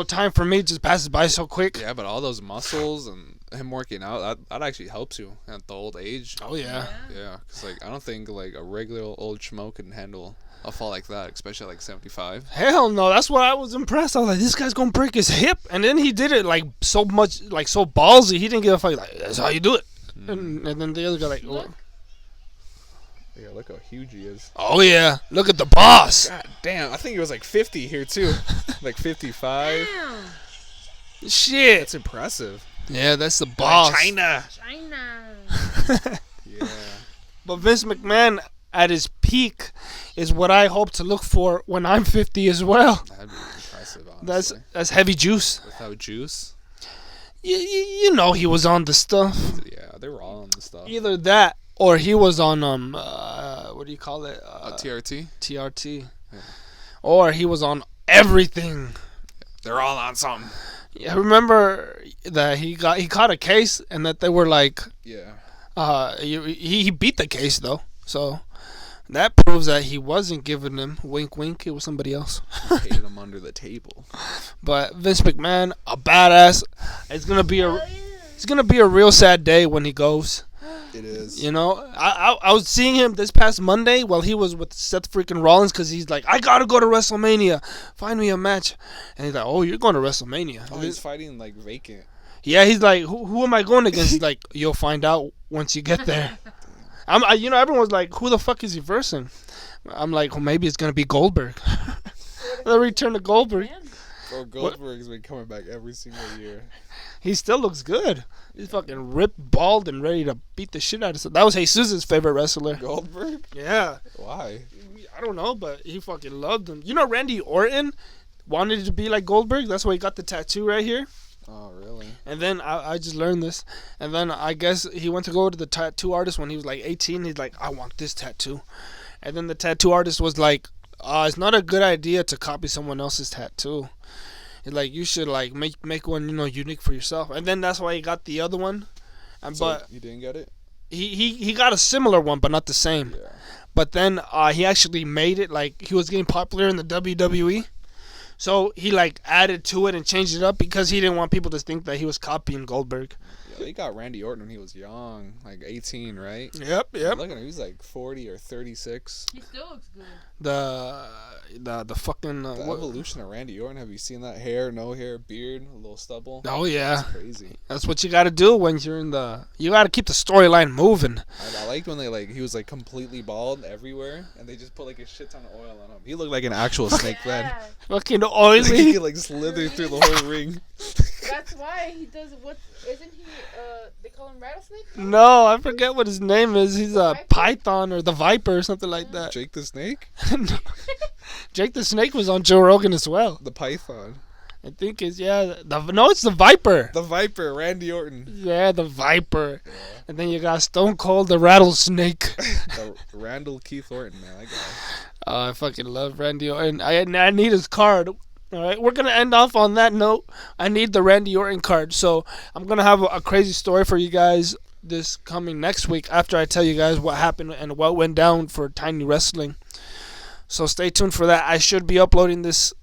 Time for me just passes by so quick. Yeah, but all those muscles and him working out, that actually helps you at the old age. Oh yeah. Yeah, because like I don't think like a regular old schmo can handle a fall like that, especially at like 75. Hell no, that's why I was impressed. I was like, this guy's gonna break his hip, and then he did it like so much, like so ballsy. He didn't give a fuck. Like, that's how you do it. And then the other guy like, Yeah, look how huge he is. oh yeah, look at the boss. God damn, I think he was like 50 here too, like 55. Damn. Shit. That's impressive. Yeah, that's the boss. China. China. Yeah. But Vince McMahon at his peak is what I hope to look for when I'm 50 as well. That'd be impressive, honestly. That's heavy juice. Without juice? You know he was on the stuff. Yeah, they were all on the stuff. Either that or he was on what do you call it? TRT? TRT. Yeah. Or he was on everything. They're all on something. Yeah, remember that he caught a case and that they were like, yeah. He beat the case though, so that proves that he wasn't giving him wink wink. It was somebody else. Paid him under the table. But Vince McMahon, a badass. It's gonna be a real sad day when he goes. It is. You know, I was seeing him this past Monday while he was with Seth freaking Rollins because he's like, I gotta go to WrestleMania, find me a match, and he's like, oh, you're going to WrestleMania? Oh, he's fighting like vacant. Yeah, he's like, who am I going against? He's like, you'll find out once you get there. Everyone's like, who the fuck is he versing? I'm like, well, maybe it's gonna be Goldberg. The return to Goldberg. Bro, Goldberg's been coming back every single year. He still looks good. He's fucking ripped, bald, and ready to beat the shit out of some. That was Jesus' favorite wrestler. Goldberg? Yeah. Why? I don't know, but he fucking loved him. You know, Randy Orton wanted to be like Goldberg. That's why he got the tattoo right here. Oh, really? And then I just learned this. And then I guess he went to go to the tattoo artist when he was like 18. He's like, I want this tattoo. And then the tattoo artist was like, it's not a good idea to copy someone else's tattoo. He's like, you should like make one, unique for yourself. And then that's why he got the other one. But you didn't get it? He got a similar one, but not the same. Yeah. But then he actually made it like he was getting popular in the WWE. So he like added to it and changed it up because he didn't want people to think that he was copying Goldberg. Yeah, they got Randy Orton when he was young, like 18, right? Yep. Look at him, he was like 40 or 36. He still looks good. The fucking The evolution of Randy Orton. Have you seen that hair, no hair, beard, a little stubble? Oh yeah, that's crazy. That's what you got to do when you're in the. You got to keep the storyline moving. I liked when he was like completely bald everywhere, and they just put like a shit ton of oil on him. He looked like an actual snake then. Fucking oily. He could like slither through the whole ring. That's why he does what? Isn't he? They call him rattlesnake. No, I forget what his name is. He's a python or the viper or something like that. Jake the Snake. No. Jake the Snake was on Joe Rogan as well. The python. I think it's it's the viper. The viper, Randy Orton. Yeah, the viper. Yeah. And then you got Stone Cold the rattlesnake. The Randall Keith Orton, man, that guy. I fucking love Randy Orton. I need his card. All right, we're going to end off on that note. I need the Randy Orton card. So I'm going to have a crazy story for you guys this coming next week after I tell you guys what happened and what went down for Tiny Wrestling. So stay tuned for that. I should be uploading this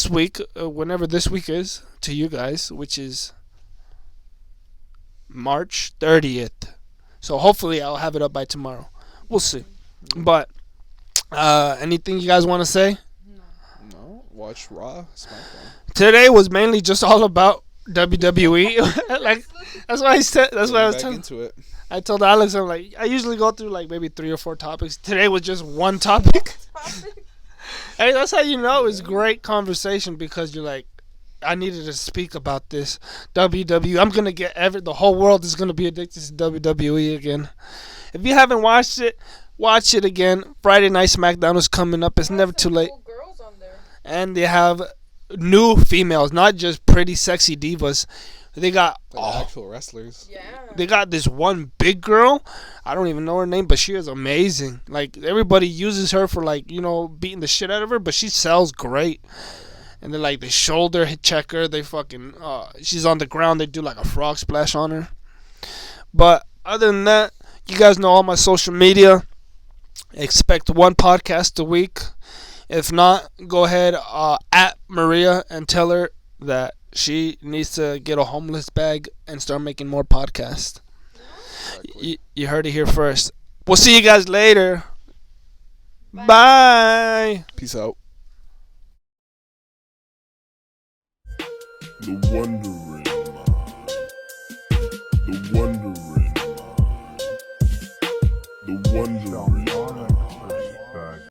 week, whenever this week is, to you guys, which is March 30th. So hopefully I'll have it up by tomorrow. We'll see. But anything you guys want to say? No. Watch Raw, SmackDown. Today was mainly just all about WWE. Like that's why I said. That's why I was telling. Into it. I told Alex, I'm like, I usually go through like maybe 3 or 4 topics. Today was just one topic. Hey, that's how you know it's great conversation because you're like, I needed to speak about this WWE. I'm gonna get the whole world is gonna be addicted to WWE again. If you haven't watched it, watch it again. Friday Night SmackDown is coming up. It's never too late. Cool girls on there. And they have new females, not just pretty sexy divas. They got actual wrestlers. Yeah. They got this one big girl. I don't even know her name, but she is amazing. Like everybody uses her for like, beating the shit out of her, but she sells great. And then like the shoulder hit checker, they fucking she's on the ground, they do like a frog splash on her. But other than that, you guys know all my social media. Expect one podcast a week. If not, go ahead at Maria and tell her that she needs to get a homeless bag and start making more podcasts. Exactly. You heard it here first. We'll see you guys later. Bye. Peace out. The wondering mind. The wondering mind. The wondering